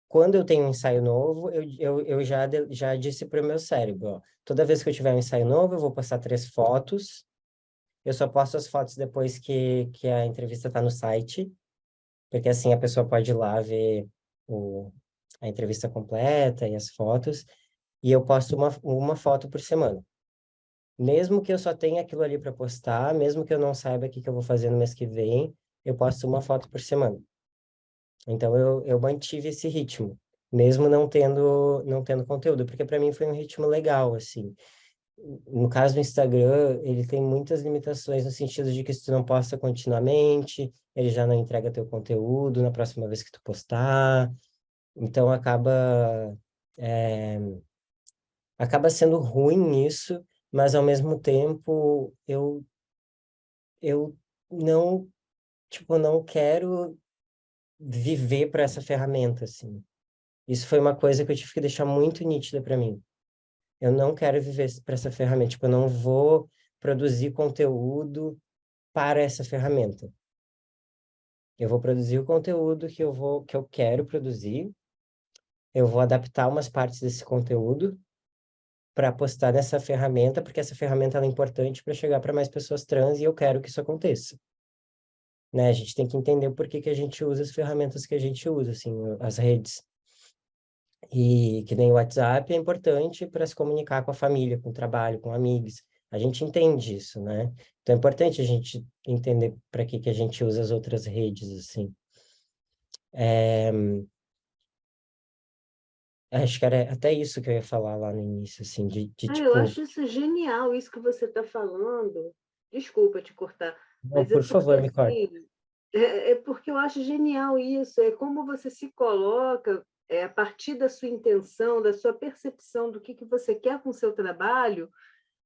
Quando eu tenho um ensaio novo, eu já disse para o meu cérebro, ó, toda vez que eu tiver um ensaio novo, eu vou postar 3 fotos. Eu só posto as fotos depois que a entrevista está no site, porque assim a pessoa pode ir lá ver a entrevista completa e as fotos, e eu posto uma foto por semana. Mesmo que eu só tenha aquilo ali para postar, mesmo que eu não saiba o que eu vou fazer no mês que vem, eu posto uma foto por semana. Então eu mantive esse ritmo, mesmo não tendo conteúdo, porque para mim foi um ritmo legal, assim. No caso do Instagram, ele tem muitas limitações no sentido de que se tu não posta continuamente, ele já não entrega teu conteúdo na próxima vez que tu postar. Então é, acaba sendo ruim isso, mas ao mesmo tempo eu não, tipo, não quero viver para essa ferramenta, assim. Isso foi uma coisa que eu tive que deixar muito nítida para mim. Eu não quero viver para essa ferramenta, tipo, eu não vou produzir conteúdo para essa ferramenta. Eu vou produzir o conteúdo que eu quero produzir, eu vou adaptar umas partes desse conteúdo para postar nessa ferramenta, porque essa ferramenta ela é importante para chegar para mais pessoas trans e eu quero que isso aconteça. Né? A gente tem que entender o porquê que a gente usa as ferramentas que a gente usa, assim, as redes. E que nem o WhatsApp é importante para se comunicar com a família, com o trabalho, com amigos. A gente entende isso, né? Então é importante a gente entender para que a gente usa as outras redes, assim. É, acho que era até isso que eu ia falar lá no início, assim, de Ah, eu tipo, acho isso genial, isso que você está falando. Desculpa te cortar, não, mas é por porque favor, me corte. assim, é porque eu acho genial isso, é como você se coloca, a partir da sua intenção, da sua percepção do que você quer com o seu trabalho,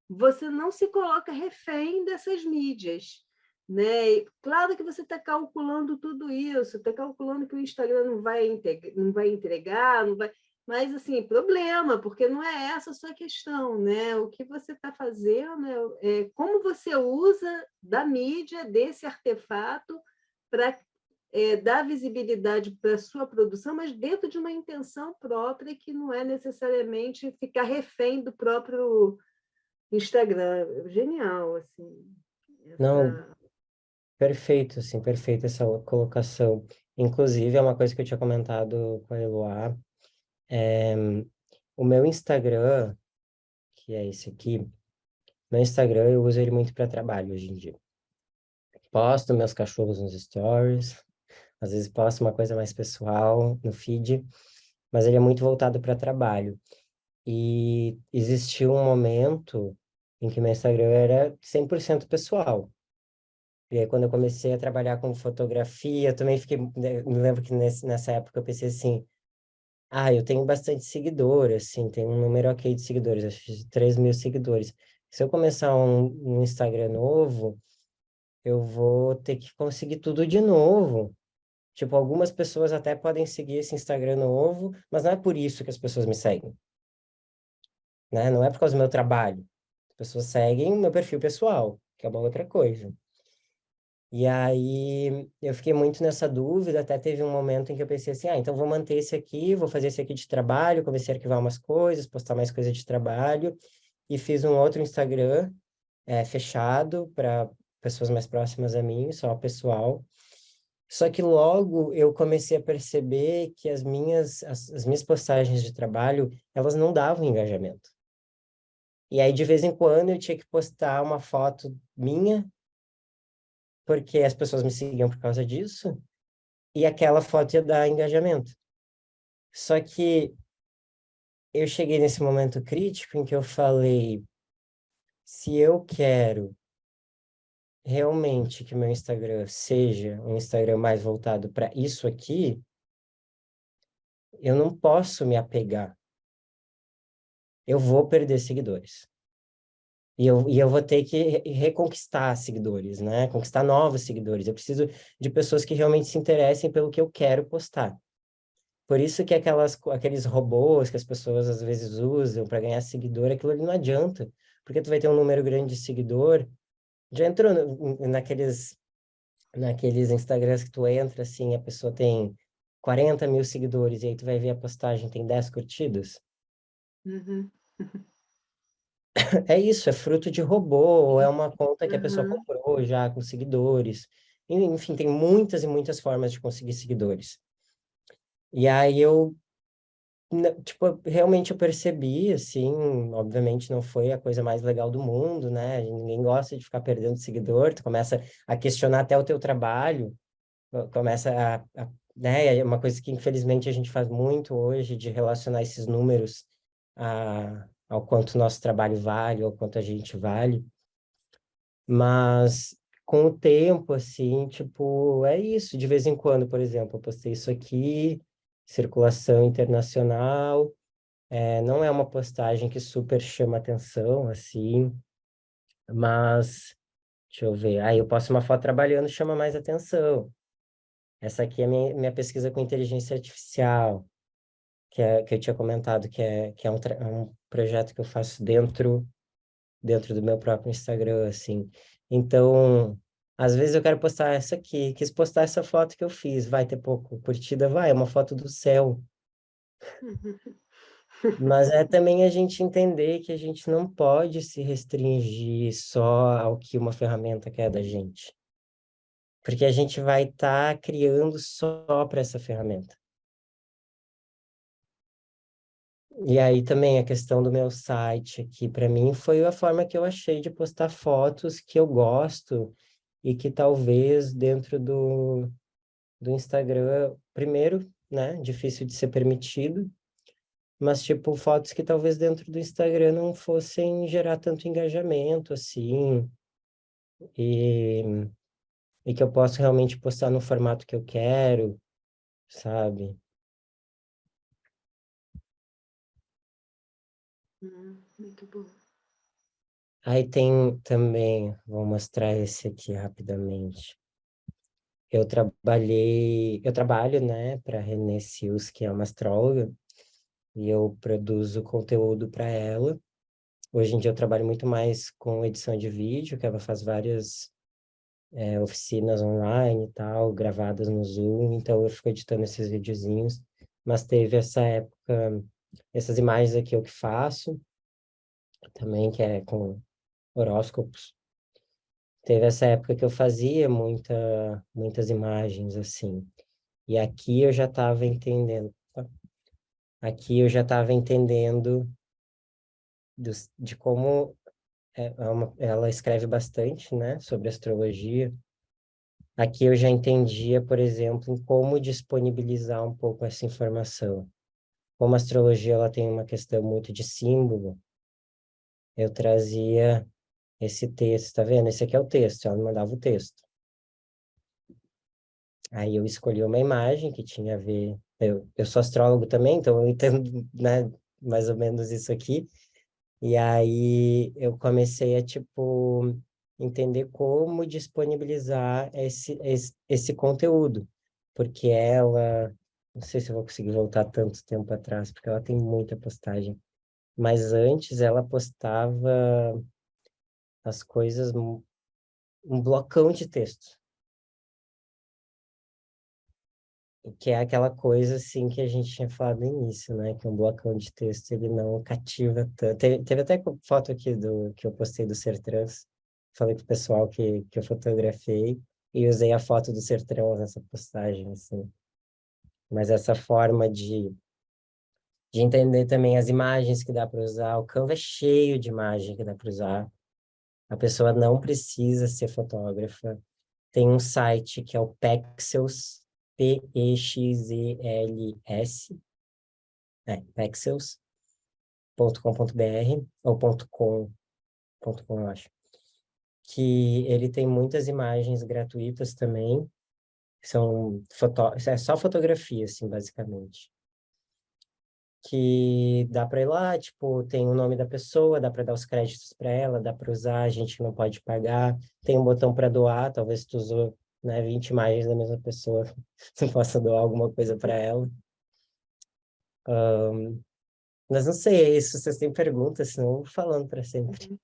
você não se coloca refém dessas mídias. Né? E claro que você está calculando tudo isso, está calculando que o Instagram não vai entregar, não vai... mas assim, problema, porque não é essa a sua questão, né? O que você está fazendo é como você usa da mídia, desse artefato, para dar visibilidade para a sua produção, mas dentro de uma intenção própria que não é necessariamente ficar refém do próprio Instagram. Genial, assim, Não, essa... perfeito, assim, perfeita essa colocação. Inclusive, é uma coisa que eu tinha comentado com a Eloá, é, o meu Instagram, que é esse aqui, meu Instagram eu uso ele muito para trabalho hoje em dia. Posto meus cachorros nos stories, às vezes posto uma coisa mais pessoal no feed, mas ele é muito voltado para trabalho. E existiu um momento em que meu Instagram era 100% pessoal. E aí, quando eu comecei a trabalhar com fotografia, eu também fiquei. Me lembro que nessa época eu pensei assim: ah, eu tenho bastante seguidores, assim, tem um número ok de seguidores, acho que 3.000 seguidores. Se eu começar um Instagram novo, eu vou ter que conseguir tudo de novo. Tipo, algumas pessoas até podem seguir esse Instagram novo, mas não é por isso que as pessoas me seguem, né? Não é por causa do meu trabalho. As pessoas seguem o meu perfil pessoal, que é uma outra coisa. E aí eu fiquei muito nessa dúvida, até teve um momento em que eu pensei assim, ah, então vou manter esse aqui, vou fazer esse aqui de trabalho, comecei a arquivar umas coisas, postar mais coisa de trabalho, e fiz um outro Instagram fechado para pessoas mais próximas a mim, só pessoal. Só que logo eu comecei a perceber que as minhas postagens de trabalho, elas não davam engajamento. E aí, de vez em quando, eu tinha que postar uma foto minha, porque as pessoas me seguiam por causa disso, e aquela foto ia dar engajamento. Só que eu cheguei nesse momento crítico em que eu falei, se eu quero realmente que meu Instagram seja um Instagram mais voltado para isso aqui, eu não posso me apegar. Eu vou perder seguidores. E eu vou ter que reconquistar seguidores, né? Conquistar novos seguidores. Eu preciso de pessoas que realmente se interessem pelo que eu quero postar. Por isso que aqueles robôs que as pessoas às vezes usam para ganhar seguidor, aquilo ali não adianta. Porque tu vai ter um número grande de seguidor. Já entrou naqueles Instagrams que tu entra, assim, a pessoa tem 40 mil seguidores, e aí tu vai ver a postagem, tem 10 curtidas? Uhum. É isso, é fruto de robô, ou é uma conta que a pessoa Uhum. comprou já com seguidores. Enfim, tem muitas e muitas formas de conseguir seguidores. E aí tipo, realmente eu percebi, assim, obviamente não foi a coisa mais legal do mundo, né? Ninguém gosta de ficar perdendo seguidor, tu começa a questionar até o teu trabalho, começa né? É uma coisa que infelizmente a gente faz muito hoje, de relacionar esses números ao quanto o nosso trabalho vale, ao quanto a gente vale. Mas com o tempo, assim, tipo, é isso. De vez em quando, por exemplo, eu postei isso aqui, circulação internacional. Não é uma postagem que super chama atenção, assim, mas deixa eu ver. Aí eu posto uma foto trabalhando, chama mais atenção. Essa aqui é minha pesquisa com inteligência artificial, que eu tinha comentado, que é um projeto que eu faço dentro do meu próprio Instagram, assim. Então, às vezes eu quero postar essa aqui, quis postar essa foto que eu fiz, vai ter pouco curtida, vai, é uma foto do céu. Mas é também a gente entender que a gente não pode se restringir só ao que uma ferramenta quer da gente. Porque a gente vai estar criando só para essa ferramenta. E aí também a questão do meu site aqui, para mim, foi a forma que eu achei de postar fotos que eu gosto e que talvez dentro do Instagram, primeiro, né, difícil de ser permitido, mas tipo fotos que talvez dentro do Instagram não fossem gerar tanto engajamento assim, e, e que eu posso realmente postar no formato que eu quero, sabe? Muito bom. Aí tem também, vou mostrar esse aqui rapidamente. Eu trabalho, né, para Renê Sills, que é uma astróloga, e eu produzo conteúdo para ela. Hoje em dia eu trabalho muito mais com edição de vídeo, que ela faz várias oficinas online e tal, gravadas no Zoom, então eu fico editando esses videozinhos. Mas teve essa época, essas imagens aqui eu que faço, também, que é com horóscopos. Teve essa época que eu fazia muitas imagens, assim. E aqui eu já estava entendendo. Tá? Aqui eu já estava entendendo de como ela escreve bastante, né, sobre astrologia. Aqui eu já entendia, por exemplo, em como disponibilizar um pouco essa informação. Como a astrologia ela tem uma questão muito de símbolo, eu trazia esse texto, tá vendo? Esse aqui é o texto, ela me mandava o texto. Aí eu escolhi uma imagem que tinha a ver. Eu sou astrólogo também, então eu entendo, né, mais ou menos isso aqui. E aí eu comecei a, tipo, entender como disponibilizar esse conteúdo. Porque ela, não sei se eu vou conseguir voltar tanto tempo atrás, porque ela tem muita postagem. Mas antes ela postava as coisas, um blocão de texto. Que é aquela coisa, assim, que a gente tinha falado no início, né? Que um blocão de texto, ele não cativa tanto. Teve até foto aqui que eu postei do Ser Trans. Falei pro pessoal que eu fotografei e usei a foto do Ser Trans nessa postagem, assim. Mas essa forma de entender também as imagens que dá para usar. O Canva é cheio de imagem que dá para usar. A pessoa não precisa ser fotógrafa. Tem um site que é o Pexels, Pexels, pexels.com.br ou .com, eu acho. que ele tem muitas imagens gratuitas também, é só fotografia, assim, basicamente. Que dá para ir lá, tipo, tem o nome da pessoa, dá para dar os créditos para ela, dá para usar, a gente não pode pagar, tem um botão para doar, talvez tu usou, né, 20 imagens da mesma pessoa, tu possa doar alguma coisa para ela. Mas não sei, é isso, vocês têm perguntas, senão eu vou falando para sempre.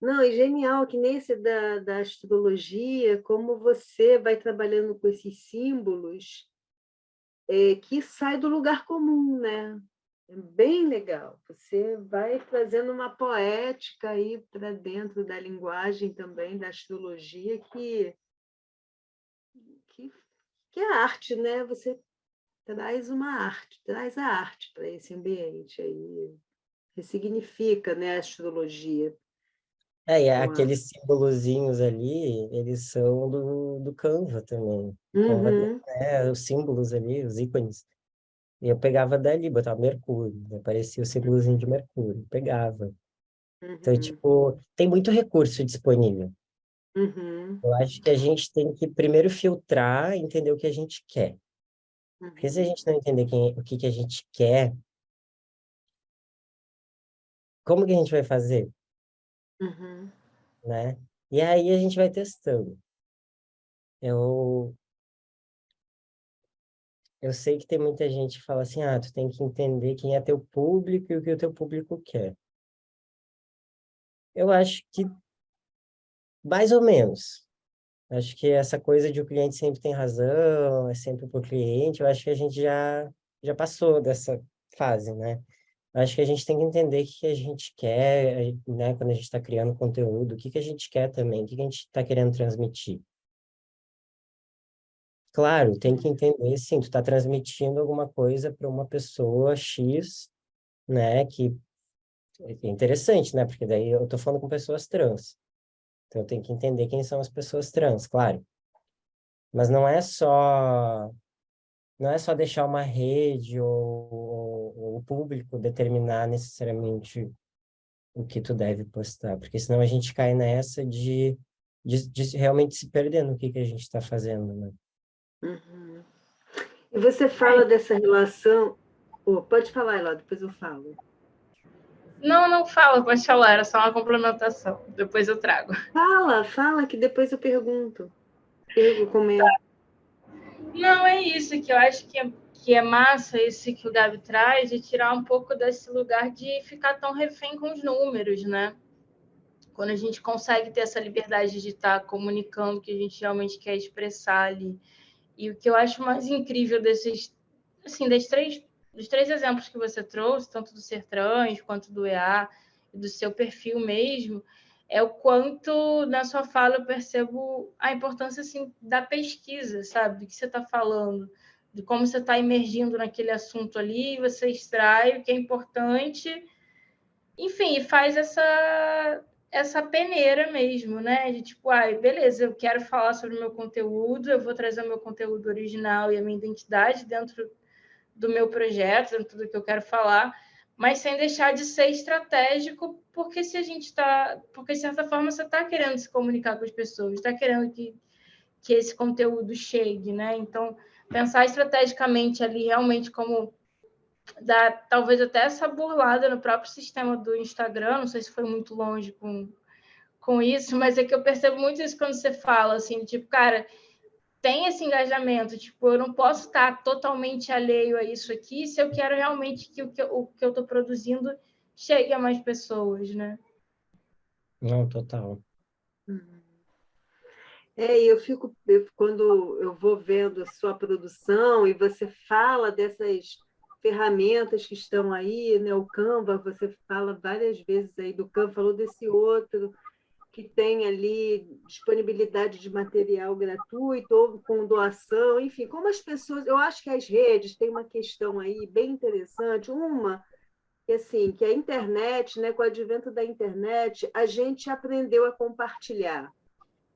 Não, e genial que nesse da astrologia, como você vai trabalhando com esses símbolos, que sai do lugar comum, né? É bem legal. Você vai trazendo uma poética aí para dentro da linguagem também da astrologia que, que é arte, né? Você traz uma arte, traz a arte para esse ambiente aí, ressignifica, né, a astrologia. É, e Com a... aqueles símbolozinhos ali, eles são do Canva também. O Canva tem, Uhum, né, os símbolos ali, os ícones. E eu pegava dali, botava Mercúrio, aparecia o símbolozinho de Mercúrio, pegava. Então, uhum, tipo, tem muito recurso disponível. uhum, Eu acho que a gente tem que primeiro filtrar e entender o que a gente quer. Porque se a uhum, gente não entender o que que a gente quer, como que a gente vai fazer, uhum, né? E aí a gente vai testando. Eu, eu sei que tem muita gente que fala assim, tu tem que entender quem é teu público e o que o teu público quer. Eu acho que mais ou menos. Acho que essa coisa de o cliente sempre tem razão, é sempre pro cliente, eu acho que a gente já passou dessa fase, né? Acho que a gente tem que entender o que a gente quer, né? Quando a gente está criando conteúdo, o que que a gente quer também, o que que a gente está querendo transmitir. Claro, tem que entender, sim, tu está transmitindo alguma coisa para uma pessoa X, né? Que é interessante, né? Porque daí eu tô falando com pessoas trans. Então eu tenho que entender quem são as pessoas trans, claro. Mas não é só deixar uma rede ou o público determinar necessariamente o que tu deve postar, porque senão a gente cai nessa de realmente se perder no que a gente está fazendo, né? uhum. E você fala dessa relação. Oh, pode falar, Eló, depois eu falo. Não, não fala, pode falar, era só uma complementação. Depois eu trago. Fala, fala, que depois eu pergunto. Comento. Não, é isso que eu acho que é massa, esse que o Gabi traz, de tirar um pouco desse lugar de ficar tão refém com os números, né? Quando a gente consegue ter essa liberdade de estar comunicando o que a gente realmente quer expressar ali. E o que eu acho mais incrível desses, assim, dos três exemplos que você trouxe, tanto do Ser Trans quanto do EA, e do seu perfil mesmo, é o quanto na sua fala eu percebo a importância assim da pesquisa, sabe? Do que você está falando, de como você está emergindo naquele assunto ali, você extrai o que é importante, enfim, e faz essa peneira mesmo, né? De tipo, beleza, eu quero falar sobre o meu conteúdo, eu vou trazer o meu conteúdo original e a minha identidade dentro do meu projeto, dentro do que eu quero falar, mas sem deixar de ser estratégico, porque se a gente está. Porque, de certa forma, você está querendo se comunicar com as pessoas, está querendo que esse conteúdo chegue, né? Então, pensar estrategicamente ali, realmente, como dar talvez até essa burlada no próprio sistema do Instagram, não sei se foi muito longe com isso, mas é que eu percebo muito isso quando você fala, assim, tipo, cara, tem esse engajamento, tipo, eu não posso estar totalmente alheio a isso aqui se eu quero realmente que o que eu estou produzindo chegue a mais pessoas, né? Não, total. E quando eu vou vendo a sua produção e você fala dessas ferramentas que estão aí, né? O Canva, você fala várias vezes aí do Canva, falou desse outro que tem ali disponibilidade de material gratuito ou com doação, enfim, como as pessoas, eu acho que as redes têm uma questão aí bem interessante, uma que assim, que a internet, né, com o advento da internet, a gente aprendeu a compartilhar.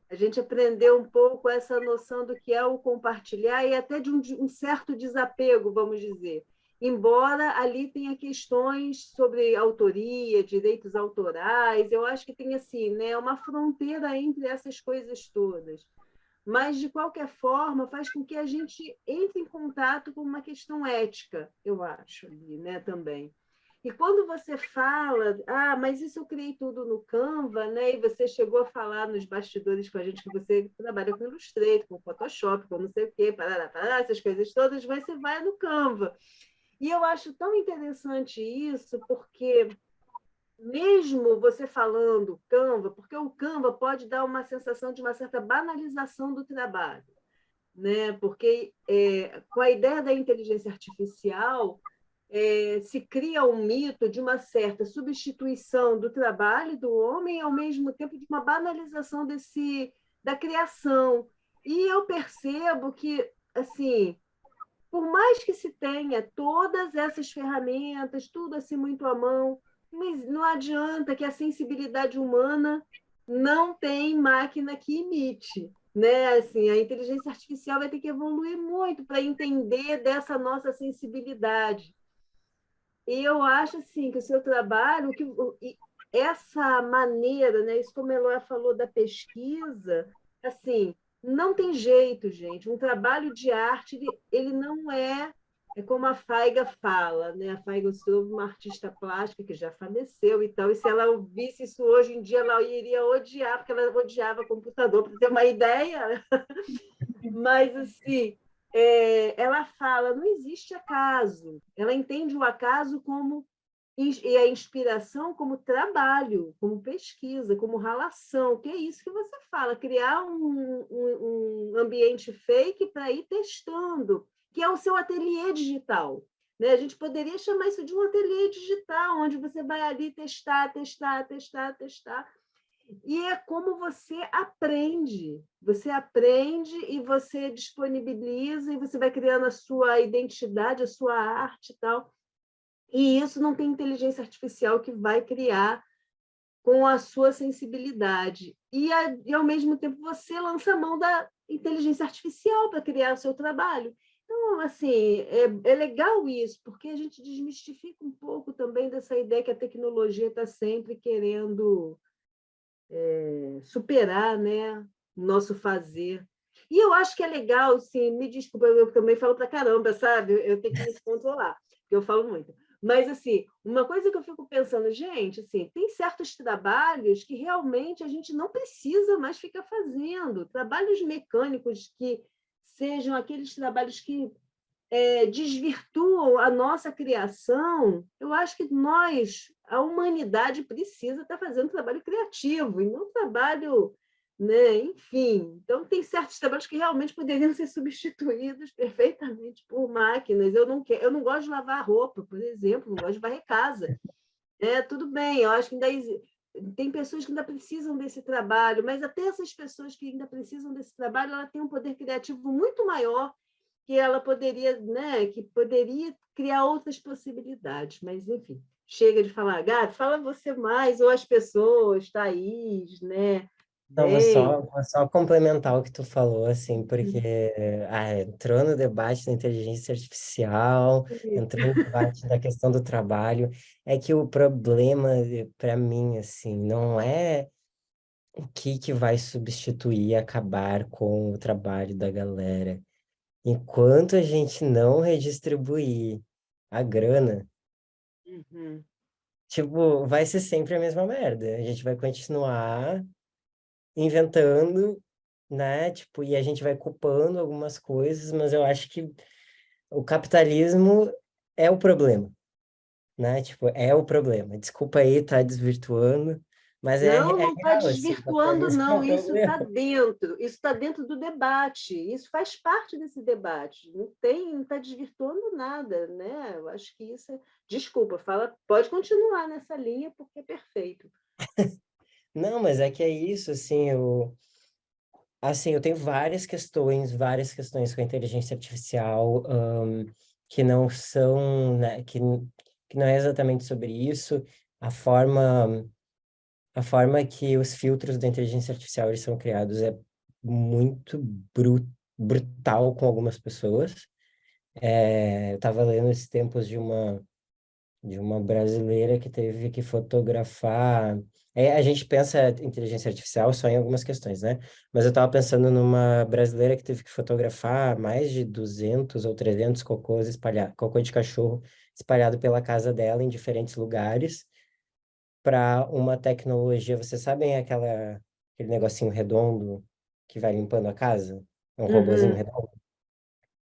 A gente aprendeu um pouco essa noção do que é o compartilhar e até de um certo desapego, vamos dizer. embora ali tenha questões sobre autoria, direitos autorais, eu acho que tem assim, né, uma fronteira entre essas coisas todas. Mas, de qualquer forma, faz com que a gente entre em contato com uma questão ética, eu acho, ali, né, também. E quando você fala, mas isso eu criei tudo no Canva, né? E você chegou a falar nos bastidores com a gente que você trabalha com Illustrator, com Photoshop, com não sei o quê, parará, parará, essas coisas todas, mas você vai no Canva. E eu acho tão interessante isso, porque mesmo você falando Canva, porque o Canva pode dar uma sensação de uma certa banalização do trabalho, né? Porque com a ideia da inteligência artificial se cria um mito de uma certa substituição do trabalho do homem, ao mesmo tempo de uma banalização da criação. E eu percebo que, assim, por mais que se tenha todas essas ferramentas, tudo assim muito à mão, mas não adianta que a sensibilidade humana não tem máquina que imite, né? Assim, a inteligência artificial vai ter que evoluir muito para entender dessa nossa sensibilidade. E eu acho assim que o seu trabalho, essa maneira, né, isso como a Eloy falou da pesquisa, assim, não tem jeito, gente. Um trabalho de arte, ele não é como a Faiga fala, né? A Faiga é uma artista plástica que já faleceu e tal, e se ela ouvisse isso hoje em dia, ela iria odiar, porque ela odiava computador, para ter uma ideia. Mas, assim, ela fala, não existe acaso. Ela entende o acaso como e a inspiração como trabalho, como pesquisa, como relação, que é isso que você fala, criar um ambiente fake para ir testando, que é o seu ateliê digital. Né? A gente poderia chamar isso de um ateliê digital, onde você vai ali testar, testar, testar, testar, e é como você aprende e você disponibiliza e você vai criando a sua identidade, a sua arte e tal. E isso não tem inteligência artificial que vai criar com a sua sensibilidade. E ao mesmo tempo, você lança a mão da inteligência artificial para criar o seu trabalho. Então, assim, é legal isso, porque a gente desmistifica um pouco também dessa ideia que a tecnologia está sempre querendo superar, né, o nosso fazer. E eu acho que é legal, assim, me desculpa, eu também falo para caramba, sabe? Eu tenho que me controlar, porque eu falo muito. Mas, assim, uma coisa que eu fico pensando, gente, assim, tem certos trabalhos que realmente a gente não precisa mais ficar fazendo. Trabalhos mecânicos que sejam aqueles trabalhos que desvirtuam a nossa criação, eu acho que nós, a humanidade, precisa estar fazendo trabalho criativo e não trabalho, né? Enfim. Então, tem certos trabalhos que realmente poderiam ser substituídos perfeitamente por máquinas. Eu não gosto de lavar roupa, por exemplo, não gosto de varrer casa. Tudo bem, eu acho que tem pessoas que ainda precisam desse trabalho, mas até essas pessoas que ainda precisam desse trabalho, ela tem um poder criativo muito maior que ela poderia, né, que poderia criar outras possibilidades, mas enfim, chega de falar, Gato, fala você mais, ou as pessoas, Thaís, né? Não, Bem, vou só complementar o que tu falou, assim, porque entrou no debate da inteligência artificial, entrou no debate da questão do trabalho, é que o problema, para mim, assim, não é o que vai substituir, acabar com o trabalho da galera. Enquanto a gente não redistribuir a grana, uhum. tipo, vai ser sempre a mesma merda. A gente vai continuar inventando, né? Tipo, e a gente vai culpando algumas coisas, mas eu acho que o capitalismo é o problema, né? Tipo, é o problema. Desculpa aí, tá desvirtuando, mas Não, é não está real, assim, o desvirtuando, capitalismo é não. o problema. Isso está dentro do debate. Isso faz parte desse debate. Não está desvirtuando nada, né? Eu acho que isso é. Desculpa, fala, pode continuar nessa linha, porque é perfeito. Não, mas é que é isso, assim, eu tenho várias questões com a inteligência artificial, que não são, né, que não é exatamente sobre isso, a forma A forma que os filtros da inteligência artificial eles são criados é muito brutal com algumas pessoas. Eu estava lendo esses tempos de uma brasileira que teve que fotografar. A gente pensa inteligência artificial só em algumas questões, né? Mas eu estava pensando numa brasileira que teve que fotografar mais de 200 ou 300 cocôs espalhados, cocô de cachorro espalhado pela casa dela em diferentes lugares para uma tecnologia. Vocês sabem aquele negocinho redondo que vai limpando a casa? É um robozinho Uhum. redondo?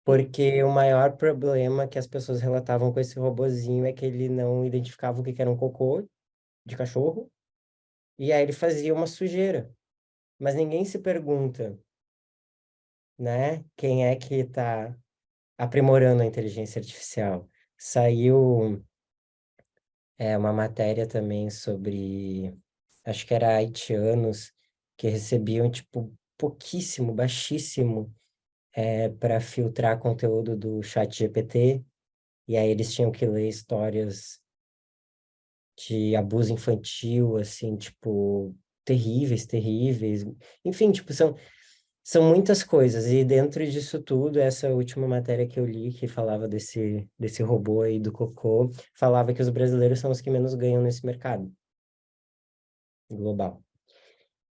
Porque o maior problema que as pessoas relatavam com esse robozinho é que ele não identificava o que que era um cocô de cachorro, e aí ele fazia uma sujeira. Mas ninguém se pergunta, né, quem é que está aprimorando a inteligência artificial. Saiu uma matéria também sobre, acho que era haitianos, que recebiam, tipo, pouquíssimo, baixíssimo, para filtrar conteúdo do chat GPT, e aí eles tinham que ler histórias de abuso infantil, assim, tipo, terríveis, terríveis. Enfim, tipo, são muitas coisas. E dentro disso tudo, essa última matéria que eu li, que falava desse robô aí do cocô, falava que os brasileiros são os que menos ganham nesse mercado global.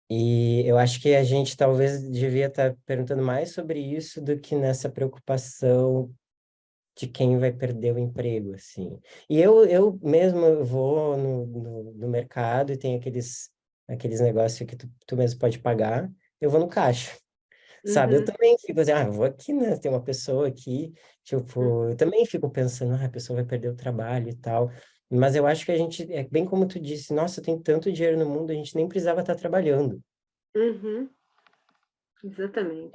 E eu acho que a gente talvez devia estar perguntando mais sobre isso do que nessa preocupação de quem vai perder o emprego, assim. E eu mesmo eu vou no mercado e tem aqueles negócios que tu mesmo pode pagar, eu vou no caixa, sabe? Eu Uhum. também fico assim, eu vou aqui, né? Tem uma pessoa aqui, tipo, eu Uhum. também fico pensando, a pessoa vai perder o trabalho e tal. Mas eu acho que a gente, é bem como tu disse, nossa, tem tanto dinheiro no mundo, a gente nem precisava estar trabalhando. Uhum. Exatamente.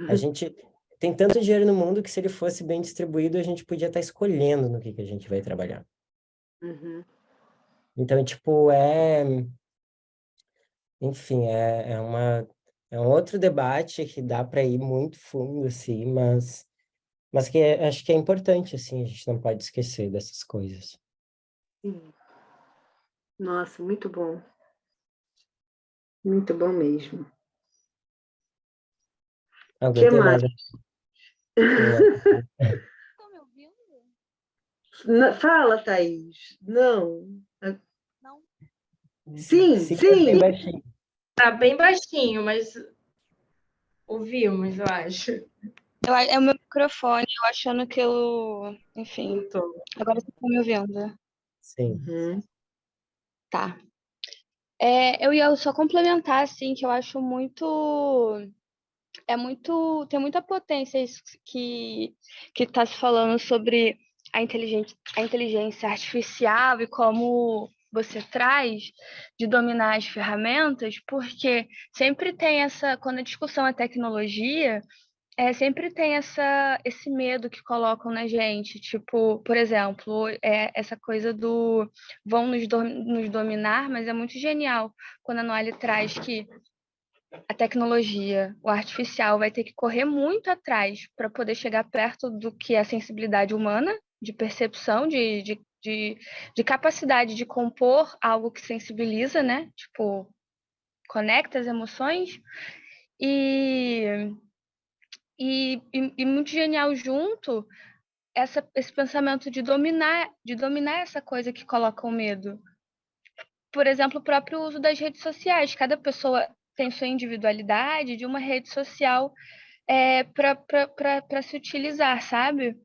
A gente tem tanto dinheiro no mundo que se ele fosse bem distribuído, a gente podia estar escolhendo no que a gente vai trabalhar. Uhum. Então, tipo, enfim, é um outro debate que dá para ir muito fundo, assim, mas que acho que é importante, assim, a gente não pode esquecer dessas coisas. Sim. Nossa, muito bom mesmo. O Alguém que tem mais? mais uma? Estão me ouvindo? Fala, Thaís. Não. Não? Sim, Sim, mas bem sim. baixinho. Tá bem baixinho, mas ouvimos, eu acho. É o meu microfone, eu achando que eu. Enfim. Voltou. Agora vocês estão me ouvindo. Sim. Uhum. Tá. Eu ia só complementar, assim, que eu acho muito. Tem muita potência isso que está se falando sobre a inteligência artificial e como você traz de dominar as ferramentas, porque sempre tem quando a discussão é tecnologia, sempre tem esse medo que colocam na gente, tipo, por exemplo, essa coisa do vão nos dominar, mas é muito genial quando a Noelle traz que a tecnologia, o artificial, vai ter que correr muito atrás para poder chegar perto do que é a sensibilidade humana, de percepção, de capacidade de compor algo que sensibiliza, né? Tipo, conecta as emoções. E, e muito genial junto esse pensamento de dominar essa coisa que coloca o medo. Por exemplo, o próprio uso das redes sociais. Cada pessoa tem sua individualidade de uma rede social para se utilizar, sabe?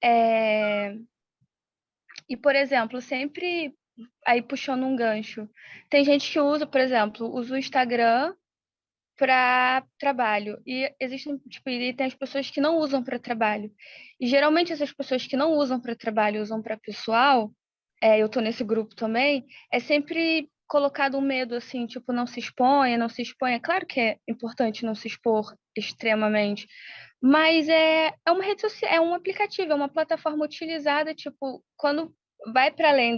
É, e, por exemplo, sempre aí puxando um gancho, tem gente que usa, por exemplo, usa o Instagram para trabalho e existem, tipo, e tem as pessoas que não usam para trabalho. E geralmente essas pessoas que não usam para trabalho, usam para pessoal, eu tô nesse grupo também, é sempre colocado um medo assim, tipo, não se exponha, não se exponha. Claro que é importante não se expor extremamente, mas é uma rede social, é um aplicativo, é uma plataforma utilizada, tipo, quando vai para além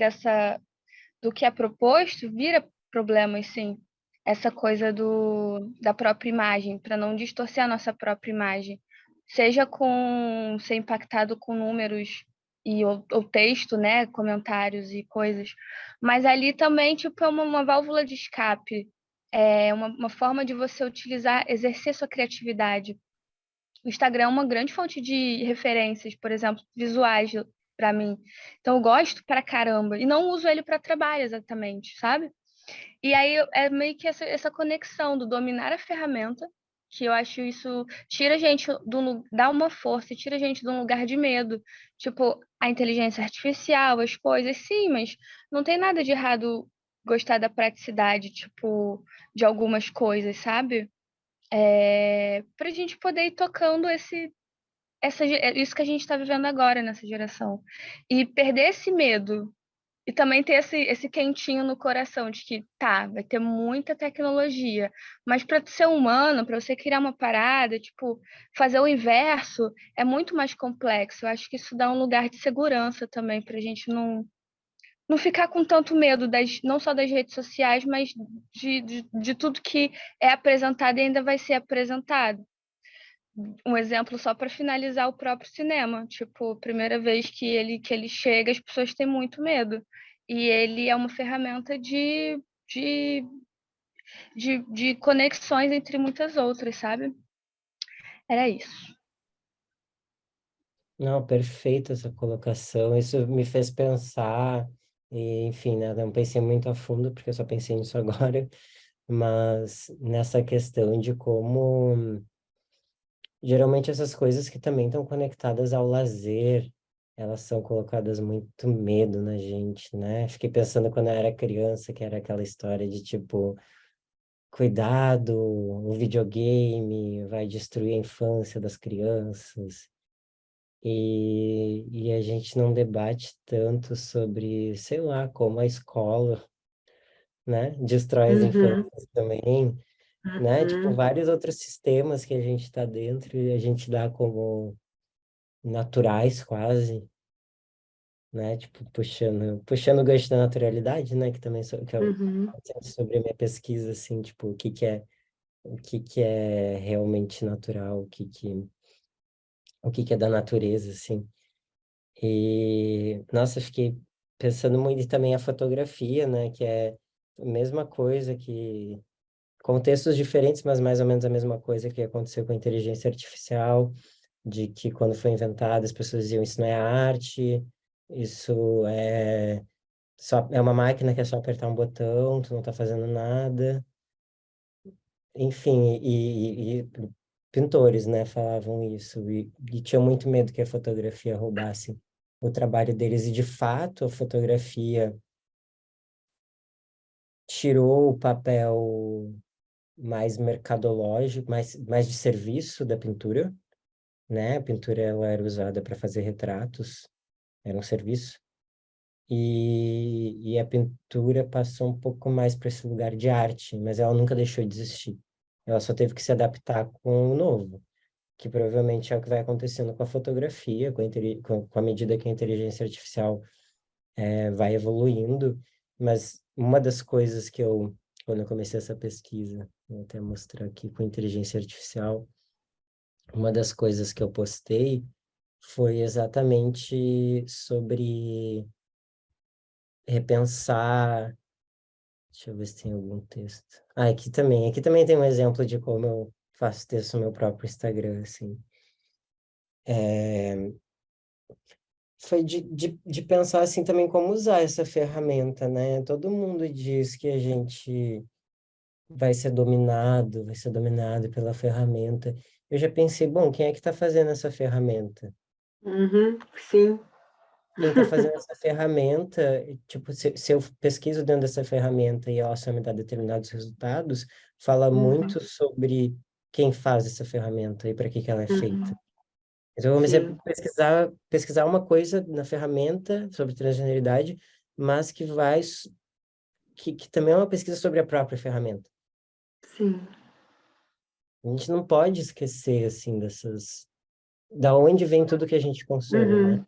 do que é proposto, vira problemas, sim. Essa coisa da própria imagem, para não distorcer a nossa própria imagem, seja com ser impactado com números ou texto, né, comentários e coisas, mas ali também tipo é uma válvula de escape, é uma forma de você utilizar, exercer sua criatividade. o Instagram é uma grande fonte de referências, por exemplo, visuais para mim. Então eu gosto pra caramba e não uso ele para trabalho exatamente, sabe? E aí é meio que essa conexão do dominar a ferramenta, que eu acho isso tira a gente dá uma força, e tira a gente de um lugar de medo. Tipo, a inteligência artificial, as coisas, sim, mas não tem nada de errado gostar da praticidade, tipo, de algumas coisas, sabe? Pra gente poder ir tocando isso que a gente está vivendo agora nessa geração. E perder esse medo e também ter esse quentinho no coração de que, tá, vai ter muita tecnologia, mas para ser humano, para você criar uma parada, tipo, fazer o inverso, é muito mais complexo. Eu acho que isso dá um lugar de segurança também, para a gente não ficar com tanto medo, não só das redes sociais, mas de tudo que é apresentado e ainda vai ser apresentado. Um exemplo só para finalizar o próprio cinema. Tipo, primeira vez que ele chega, as pessoas têm muito medo. E ele é uma ferramenta de, de conexões entre muitas outras, sabe? Era isso. Não, perfeita essa colocação. Isso me fez pensar, e, enfim, né, não pensei muito a fundo, porque eu só pensei nisso agora, mas nessa questão de como geralmente essas coisas que também estão conectadas ao lazer, elas são colocadas muito medo na gente, né? Fiquei pensando quando eu era criança, que era aquela história de tipo, cuidado, o videogame vai destruir a infância das crianças. E a gente não debate tanto sobre, sei lá, como a escola, né, destrói as Uhum, infâncias também, né? Tipo, uhum, vários outros sistemas que a gente está dentro e a gente dá como naturais quase, né? Tipo, puxando o gancho da naturalidade, né? Que também que é uhum, sobre a minha pesquisa, assim, tipo, o que que é realmente natural, o que que é da natureza, assim. E, nossa, eu fiquei pensando muito e também a fotografia, né? Que é a mesma coisa que contextos diferentes, mas mais ou menos a mesma coisa que aconteceu com a inteligência artificial, de que quando foi inventada as pessoas diziam isso não é arte, isso é uma máquina que é só apertar um botão, tu não tá fazendo nada. Enfim, e pintores, né, falavam isso e tinham muito medo que a fotografia roubasse o trabalho deles e de fato a fotografia tirou o papel mais mercadológico, mais de serviço da pintura, né? A pintura ela era usada para fazer retratos, era um serviço. E a pintura passou um pouco mais para esse lugar de arte, mas ela nunca deixou de existir. Ela só teve que se adaptar com o novo, que provavelmente é o que vai acontecendo com a fotografia, com a medida que a inteligência artificial vai evoluindo. Mas uma das coisas que quando eu comecei essa pesquisa, vou até mostrar aqui com inteligência artificial, uma das coisas que eu postei foi exatamente sobre repensar. Deixa eu ver se tem algum texto. Ah, aqui também tem um exemplo de como eu faço texto no meu próprio Instagram, assim. Foi de pensar, assim, também como usar essa ferramenta, né? Todo mundo diz que a gente vai ser dominado pela ferramenta. Eu já pensei, bom, quem é que está fazendo essa ferramenta? uhum, sim. Quem está fazendo essa ferramenta, tipo, se eu pesquiso dentro dessa ferramenta e ela só me dá determinados resultados, fala Uhum, muito sobre quem faz essa ferramenta e para que ela é feita. uhum, Então, eu comecei a sim, pesquisar uma coisa na ferramenta sobre transgeneridade, mas que também é uma pesquisa sobre a própria ferramenta. sim. A gente não pode esquecer, assim, da onde vem tudo que a gente consome, né? Uhum.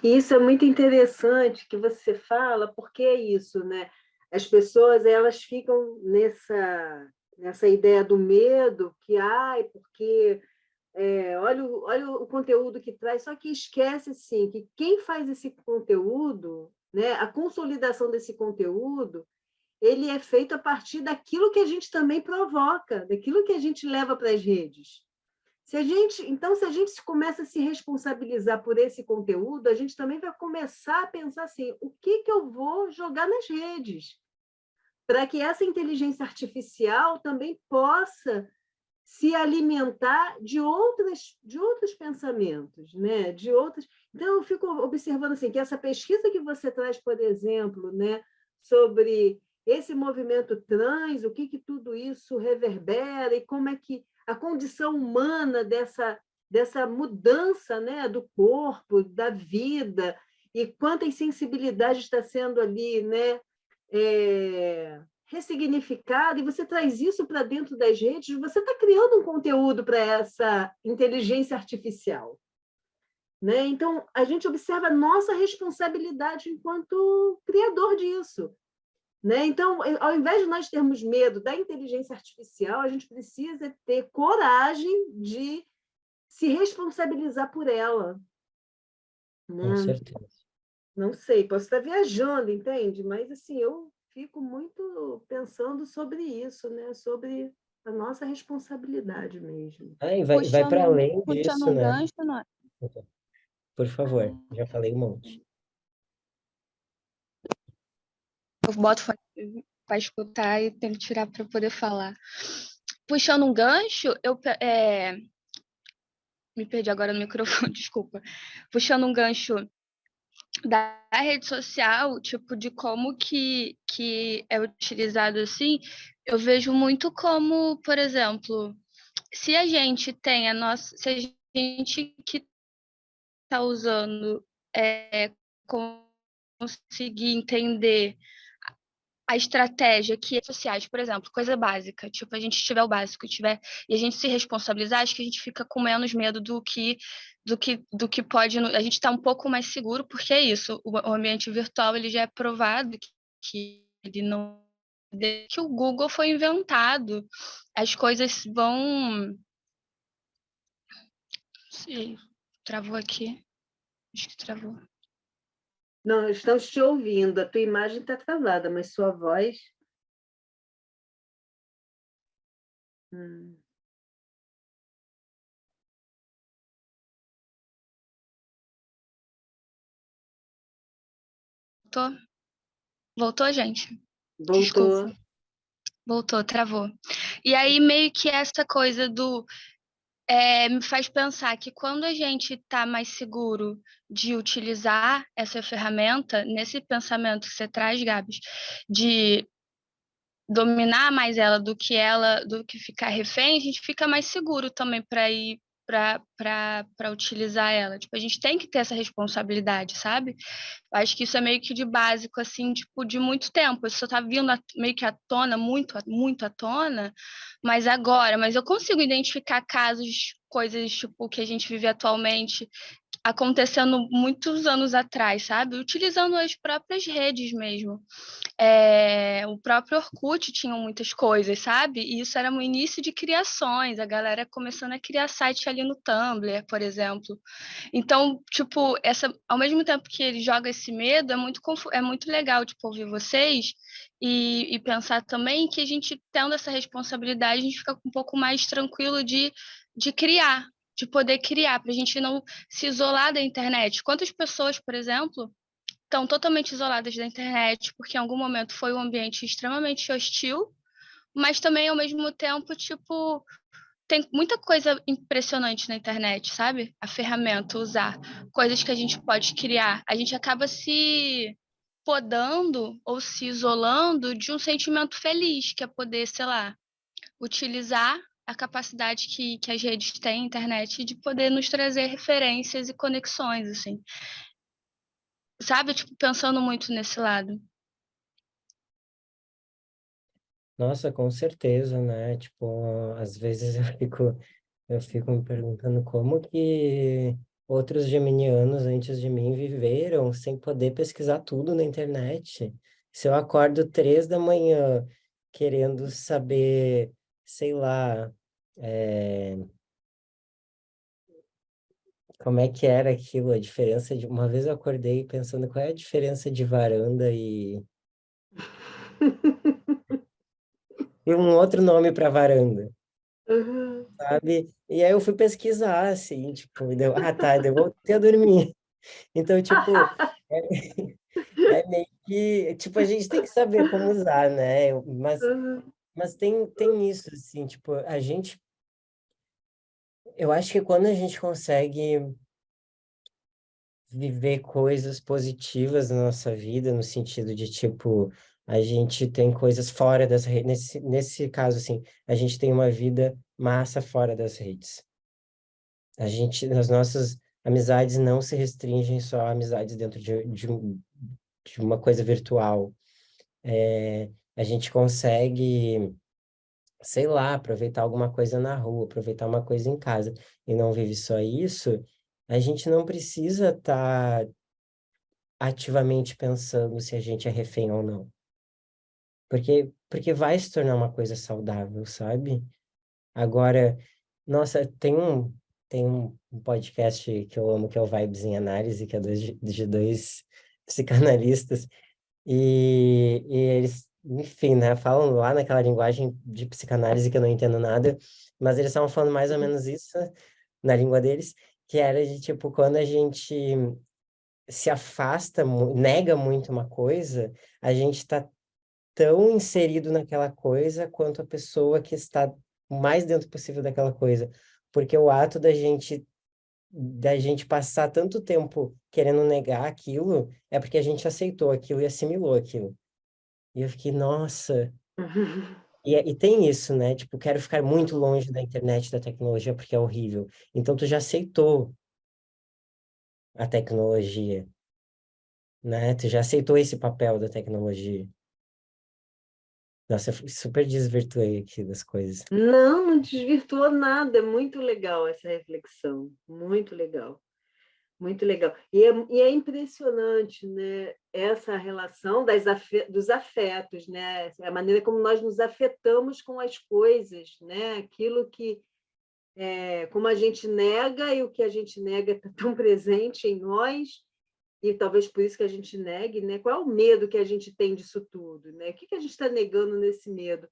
E isso é muito interessante que você fala, porque é isso, né? As pessoas elas ficam nessa ideia do medo, que ai, porque olha o conteúdo que traz, só que esquece assim, que quem faz esse conteúdo, né, a consolidação desse conteúdo, ele é feito a partir daquilo que a gente também provoca, daquilo que a gente leva para as redes. Então, se a gente começa a se responsabilizar por esse conteúdo, a gente também vai começar a pensar assim, o que eu vou jogar nas redes? Para que essa inteligência artificial também possa se alimentar de outros pensamentos, né? De outras. Então, eu fico observando assim, que essa pesquisa que você traz, por exemplo, né, sobre esse movimento trans, o que tudo isso reverbera e como é que a condição humana dessa mudança, né, do corpo, da vida, e quanta insensibilidade está sendo ali, né, ressignificada, e você traz isso para dentro das redes, você está criando um conteúdo para essa inteligência artificial. Né? Então, a gente observa a nossa responsabilidade enquanto criador disso. Né? Então, ao invés de nós termos medo da inteligência artificial, a gente precisa ter coragem de se responsabilizar por ela. Né? Com certeza. Não sei, posso estar viajando, entende? Mas, assim, eu fico muito pensando sobre isso, né? Sobre a nossa responsabilidade mesmo. E vai para além Puxando disso, um né? gancho, não é? Por favor, já falei um monte. Eu boto para escutar e tenho que tirar para poder falar. Puxando um gancho, me perdi agora no microfone, desculpa. Puxando um gancho da rede social, tipo, de como que é utilizado assim, eu vejo muito como, por exemplo, se a gente tem se a gente que está usando conseguir entender a estratégia que redes sociais, por exemplo, coisa básica, tipo, a gente tiver o básico, e a gente se responsabilizar, acho que a gente fica com menos medo do que pode, a gente está um pouco mais seguro, porque é isso, o ambiente virtual ele já é provado que ele não, desde que o Google foi inventado, as coisas vão, sei, travou aqui, acho que travou. Não, estamos te ouvindo. A tua imagem está travada, mas sua voz... Voltou, gente? Voltou. Desculpa. Voltou, travou. E aí, meio que essa coisa me faz pensar que quando a gente está mais seguro de utilizar essa ferramenta, nesse pensamento que você traz, Gabs, de dominar mais ela do que ficar refém, a gente fica mais seguro também para ir para utilizar ela. Tipo, a gente tem que ter essa responsabilidade, sabe? Eu acho que isso é meio que de básico, assim, tipo, de muito tempo. Isso só tá vindo meio que à tona, muito, muito à tona, mas eu consigo identificar casos, coisas, tipo, que a gente vive atualmente acontecendo muitos anos atrás, sabe? Utilizando as próprias redes mesmo. O próprio Orkut tinha muitas coisas, sabe? E isso era no início de criações, a galera começando a criar site ali no Tumblr, por exemplo. Então, tipo, ao mesmo tempo que ele joga esse medo, é muito legal, tipo, ouvir vocês e pensar também que a gente, tendo essa responsabilidade, a gente fica um pouco mais tranquilo de criar, de poder criar, para a gente não se isolar da internet. Quantas pessoas, por exemplo, estão totalmente isoladas da internet, porque em algum momento foi um ambiente extremamente hostil, mas também, ao mesmo tempo, tipo, tem muita coisa impressionante na internet, sabe? A ferramenta, usar, coisas que a gente pode criar. A gente acaba se podando ou se isolando de um sentimento feliz, que é poder, sei lá, utilizar a capacidade que as redes têm, a internet, de poder nos trazer referências e conexões, assim. Sabe? Tipo, pensando muito nesse lado. Nossa, com certeza, né? Tipo, às vezes eu fico me perguntando como que outros geminianos antes de mim viveram sem poder pesquisar tudo na internet. Se eu acordo 3 da manhã querendo saber, sei lá, como é que era aquilo, a diferença de... Uma vez eu acordei pensando qual é a diferença de varanda e um outro nome para varanda. Uhum. sabe? E aí eu fui pesquisar, assim, tipo, deu, tá, eu voltei a dormir. Então, tipo, é meio que, tipo, a gente tem que saber como usar, né? Uhum. Mas tem isso, assim, tipo, eu acho que quando a gente consegue viver coisas positivas na nossa vida, no sentido de, tipo, a gente tem coisas fora das redes, nesse caso, assim, a gente tem uma vida massa fora das redes. As nossas amizades não se restringem só a amizades dentro de uma coisa virtual. A gente consegue, sei lá, aproveitar alguma coisa na rua, aproveitar uma coisa em casa, e não vive só isso, a gente não precisa estar ativamente pensando se a gente é refém ou não. Porque vai se tornar uma coisa saudável, sabe? Agora, nossa, tem um podcast que eu amo, que é o Vibes em Análise, que é de dois psicanalistas, e eles, enfim, né, falam lá naquela linguagem de psicanálise que eu não entendo nada, mas eles estavam falando mais ou menos isso na língua deles, que era de, tipo, quando a gente se afasta, nega muito uma coisa, a gente está tão inserido naquela coisa quanto a pessoa que está o mais dentro possível daquela coisa. Porque o ato da gente passar tanto tempo querendo negar aquilo é porque a gente aceitou aquilo e assimilou aquilo. E eu fiquei, nossa. E tem isso, né? Tipo, quero ficar muito longe da internet, da tecnologia, porque é horrível. Então, tu já aceitou a tecnologia, né? Tu já aceitou esse papel da tecnologia. Nossa, eu super desvirtuei aqui das coisas. Não, não desvirtuou nada. É muito legal essa reflexão. Muito legal. Muito legal. E é impressionante, né, essa relação dos afetos, né? A maneira como nós nos afetamos com as coisas, né? Aquilo que, como a gente nega e o que a gente nega está tão presente em nós, e talvez por isso que a gente negue, né? Qual é o medo que a gente tem disso tudo, né? O que a gente está negando nesse medo?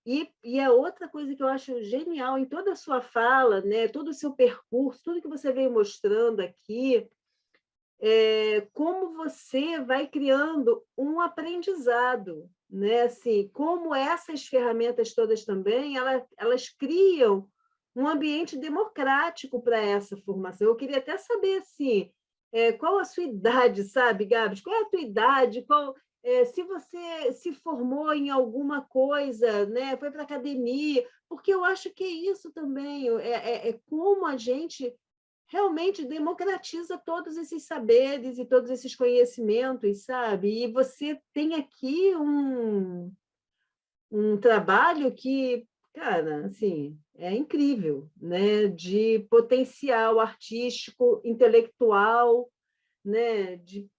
E a outra coisa que eu acho genial em toda a sua fala, né? Todo o seu percurso, tudo que você veio mostrando aqui, como você vai criando um aprendizado, né? Assim, como essas ferramentas todas também, elas criam um ambiente democrático para essa formação. Eu queria até saber assim, qual a sua idade, sabe, Gabs? Qual é a tua idade? Se você se formou em alguma coisa, né? Foi para a academia, porque eu acho que é isso também, é como a gente realmente democratiza todos esses saberes e todos esses conhecimentos, sabe? E você tem aqui um trabalho que, cara, assim, é incrível, né? De potencial artístico, intelectual, né? De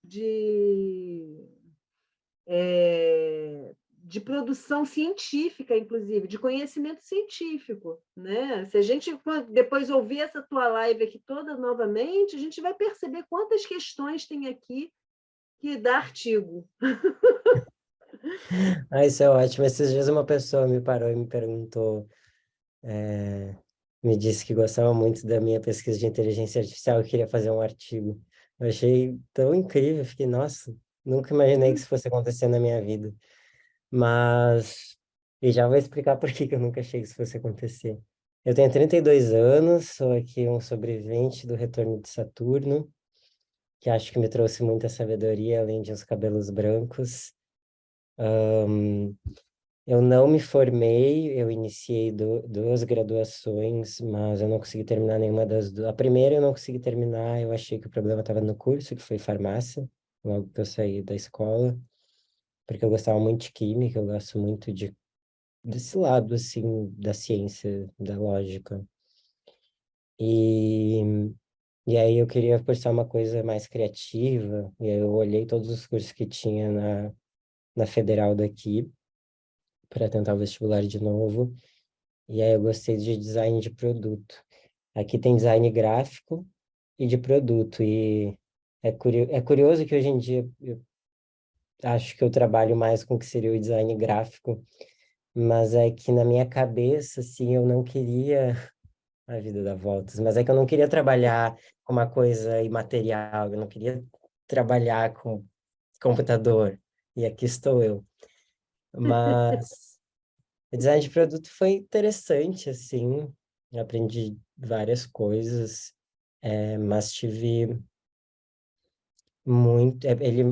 produção científica, inclusive, de conhecimento científico, né? Se a gente depois ouvir essa tua live aqui toda novamente, a gente vai perceber quantas questões tem aqui que dá artigo. Ah, isso é ótimo. Esses dias uma pessoa me parou e me perguntou, me disse que gostava muito da minha pesquisa de inteligência artificial e queria fazer um artigo. Eu achei tão incrível, fiquei, nossa, nunca imaginei que isso fosse acontecer na minha vida. Mas, e já vou explicar por que que eu nunca achei que isso fosse acontecer. Eu tenho 32 anos, sou aqui um sobrevivente do retorno de Saturno, que acho que me trouxe muita sabedoria, além de uns cabelos brancos. Eu não me formei, eu iniciei duas graduações, mas eu não consegui terminar nenhuma das duas. A primeira eu não consegui terminar, eu achei que o problema estava no curso, que foi farmácia, logo que eu saí da escola, porque eu gostava muito de química, eu gosto muito desse lado, assim, da ciência, da lógica. E, e aí eu queria cursar uma coisa mais criativa, e aí eu olhei todos os cursos que tinha na Federal daqui, para tentar o vestibular de novo. E aí eu gostei de design de produto. Aqui tem design gráfico e de produto. E é curioso que hoje em dia eu acho que eu trabalho mais com o que seria o design gráfico, mas é que na minha cabeça, assim, eu não queria a vida dá voltas, mas é que eu não queria trabalhar com uma coisa imaterial, eu não queria trabalhar com computador, e aqui estou eu. Mas o design de produto foi interessante, assim, eu aprendi várias coisas, mas tive muito, ele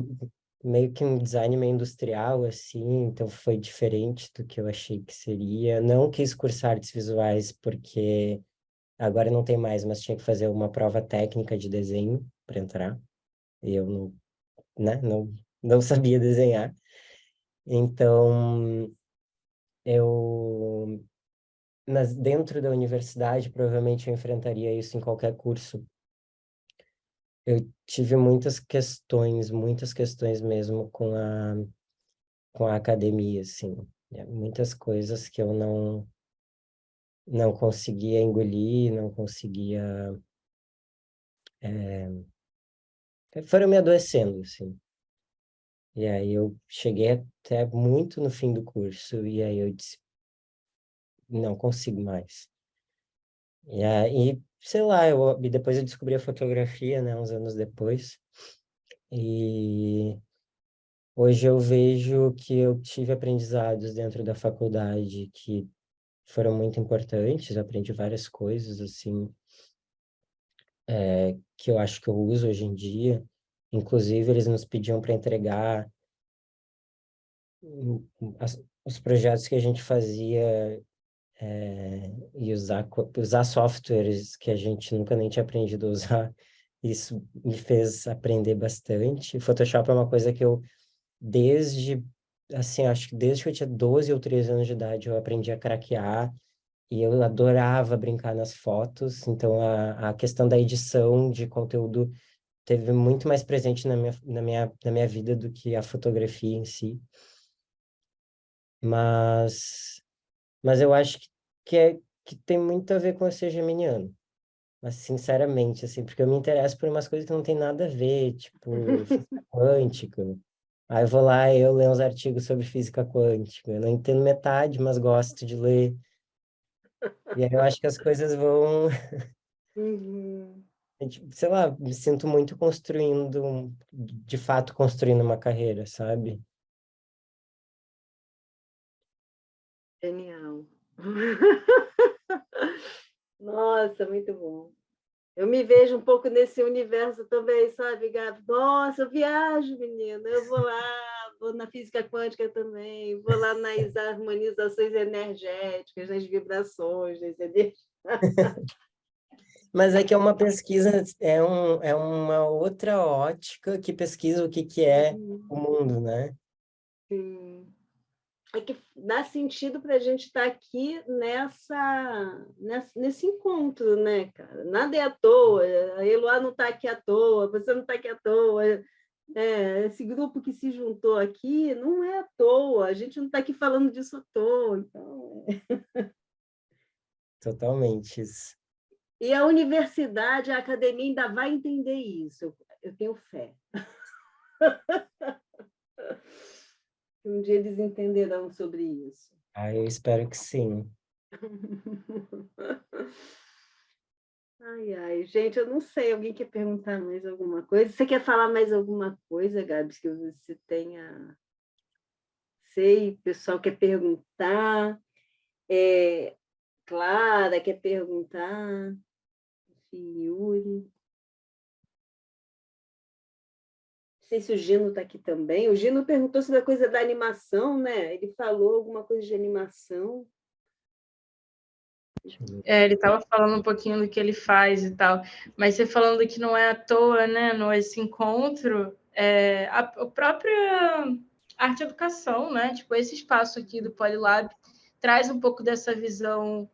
meio que um design meio industrial, assim, então foi diferente do que eu achei que seria. Não quis cursar artes visuais porque agora não tem mais, mas tinha que fazer uma prova técnica de desenho para entrar. E eu não, né, não sabia desenhar. Então, eu dentro da universidade, provavelmente eu enfrentaria isso em qualquer curso. Eu tive muitas questões mesmo com a academia, assim. Muitas coisas que eu não conseguia engolir, não conseguia... foram me adoecendo, assim. E aí eu cheguei até muito no fim do curso, e aí eu disse, não consigo mais. E aí, sei lá, e depois eu descobri a fotografia, né, uns anos depois, e hoje eu vejo que eu tive aprendizados dentro da faculdade que foram muito importantes, eu aprendi várias coisas, assim, que eu acho que eu uso hoje em dia. Inclusive, eles nos pediam para entregar os projetos que a gente fazia e usar softwares que a gente nunca nem tinha aprendido a usar. Isso me fez aprender bastante. Photoshop é uma coisa que eu, desde, assim, acho que desde que eu tinha 12 ou 13 anos de idade, eu aprendi a craquear e eu adorava brincar nas fotos. Então, a questão da edição de conteúdo teve muito mais presente na minha vida do que a fotografia em si. Mas, mas eu acho que tem muito a ver com eu ser geminiano. Mas, sinceramente, assim, porque eu me interesso por umas coisas que não tem nada a ver, tipo, física quântica. Aí eu vou lá e eu leio uns artigos sobre física quântica. Eu não entendo metade, mas gosto de ler. E aí eu acho que as coisas vão, Uhum. sei lá, me sinto muito construindo, de fato, construindo uma carreira, sabe? Genial. Nossa, muito bom. Eu me vejo um pouco nesse universo também, sabe, Gabi? Nossa, eu viajo, menina. Eu vou lá, vou na física quântica também, vou lá nas harmonizações energéticas, nas vibrações, nas energias. Mas é que é uma pesquisa, é uma outra ótica que pesquisa o que que é o mundo, né? Sim. É que dá sentido para a gente estar aqui nesse encontro, né, cara? Nada é à toa, a Eloá não está aqui à toa, você não está aqui à toa. Esse grupo que se juntou aqui não é à toa, a gente não está aqui falando disso à toa. Então... Totalmente isso. E a universidade, a academia ainda vai entender isso, eu tenho fé. Um dia eles entenderão sobre isso. Ah, eu espero que sim. Ai, ai, gente, eu não sei. Alguém quer perguntar mais alguma coisa? Você quer falar mais alguma coisa, Gabs, que você tenha... Sei, o pessoal quer perguntar. Clara quer perguntar. Yuri. Não sei se o Gino está aqui também. O Gino perguntou sobre a coisa da animação, né? Ele falou alguma coisa de animação. Ele estava falando um pouquinho do que ele faz e tal, mas você falando que não é à toa, né, esse encontro, a própria arte educação, né, tipo, esse espaço aqui do Polilab traz um pouco dessa visão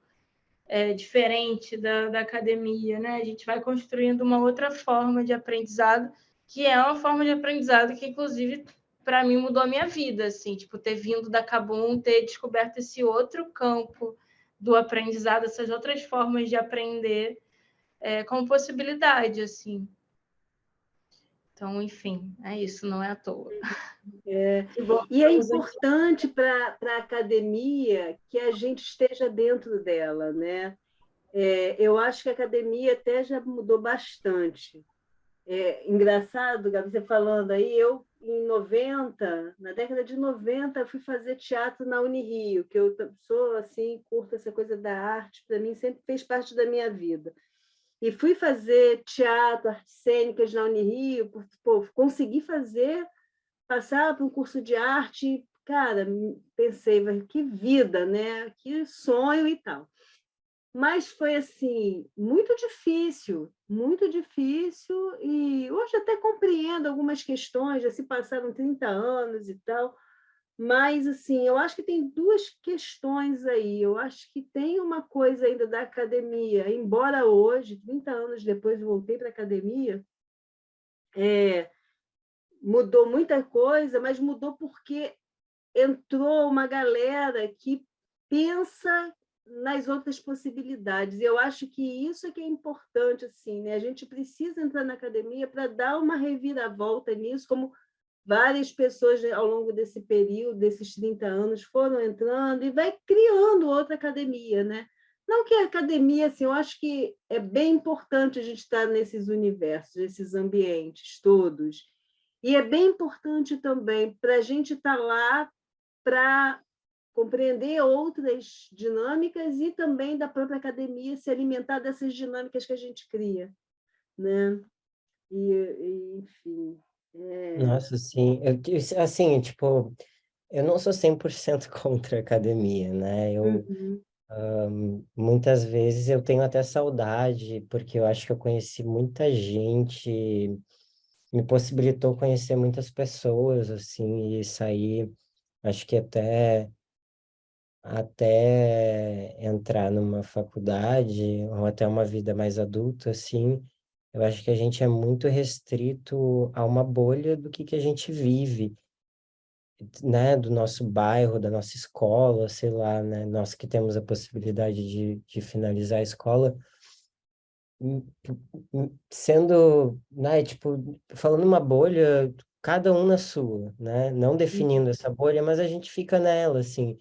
diferente da academia, né, a gente vai construindo uma outra forma de aprendizado, que é uma forma de aprendizado que, inclusive, para mim mudou a minha vida, assim, tipo, ter vindo da Kabum, ter descoberto esse outro campo do aprendizado, essas outras formas de aprender como possibilidade, assim. Então, enfim, é isso, não é à toa. E é importante para a academia que a gente esteja dentro dela, né? Eu acho que a academia até já mudou bastante. Engraçado, Gabi, você falando aí, eu, na década de 90, fui fazer teatro na Unirio, que eu sou, assim, curto essa coisa da arte, para mim sempre fez parte da minha vida. E fui fazer teatro, artes cênicas na Unirio, consegui passar para um curso de arte, cara, pensei, que vida, né? Que sonho e tal. Mas foi assim muito difícil, e hoje até compreendo algumas questões, já se passaram 30 anos e tal, mas assim, eu acho que tem duas questões aí. Eu acho que tem uma coisa ainda da academia, embora hoje, 30 anos depois, eu voltei para a academia, mudou muita coisa, mas mudou porque entrou uma galera que pensa nas outras possibilidades. E eu acho que isso é que é importante, assim, né? A gente precisa entrar na academia para dar uma reviravolta nisso, como várias pessoas ao longo desse período, desses 30 anos, foram entrando e vai criando outra academia, né? Não que a academia, assim, eu acho que é bem importante a gente estar nesses universos, nesses ambientes todos. E é bem importante também para a gente estar lá para compreender outras dinâmicas e também da própria academia se alimentar dessas dinâmicas que a gente cria, né? Enfim. Nossa, sim. Assim, tipo, eu não sou 100% contra a academia, né? Uhum. Muitas vezes eu tenho até saudade, porque eu acho que eu conheci muita gente, me possibilitou conhecer muitas pessoas, assim, e sair, acho que até entrar numa faculdade ou até uma vida mais adulta, assim, eu acho que a gente é muito restrito a uma bolha do que a gente vive, né, do nosso bairro, da nossa escola, sei lá, né, nós que temos a possibilidade de finalizar a escola, sendo, né, tipo, falando uma bolha, cada um na sua, né, não definindo essa bolha, mas a gente fica nela, assim,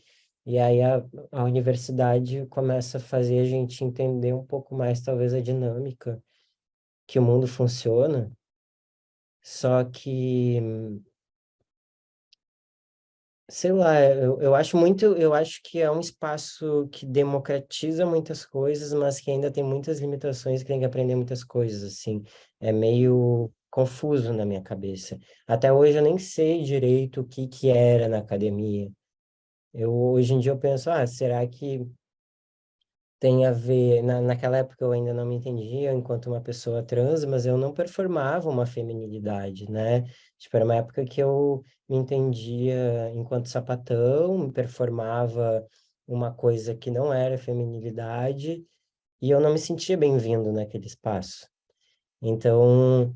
e aí a universidade começa a fazer a gente entender um pouco mais, talvez, a dinâmica que o mundo funciona, só que sei lá, eu acho que é um espaço que democratiza muitas coisas, mas que ainda tem muitas limitações, que tem que aprender muitas coisas, assim. É meio confuso na minha cabeça. Até hoje eu nem sei direito o que era na academia. Hoje em dia eu penso, será que tem a ver. Naquela época eu ainda não me entendia enquanto uma pessoa trans, mas eu não performava uma feminilidade, né? Tipo, era uma época que eu me entendia enquanto sapatão, me performava uma coisa que não era feminilidade, e eu não me sentia bem-vindo naquele espaço. Então,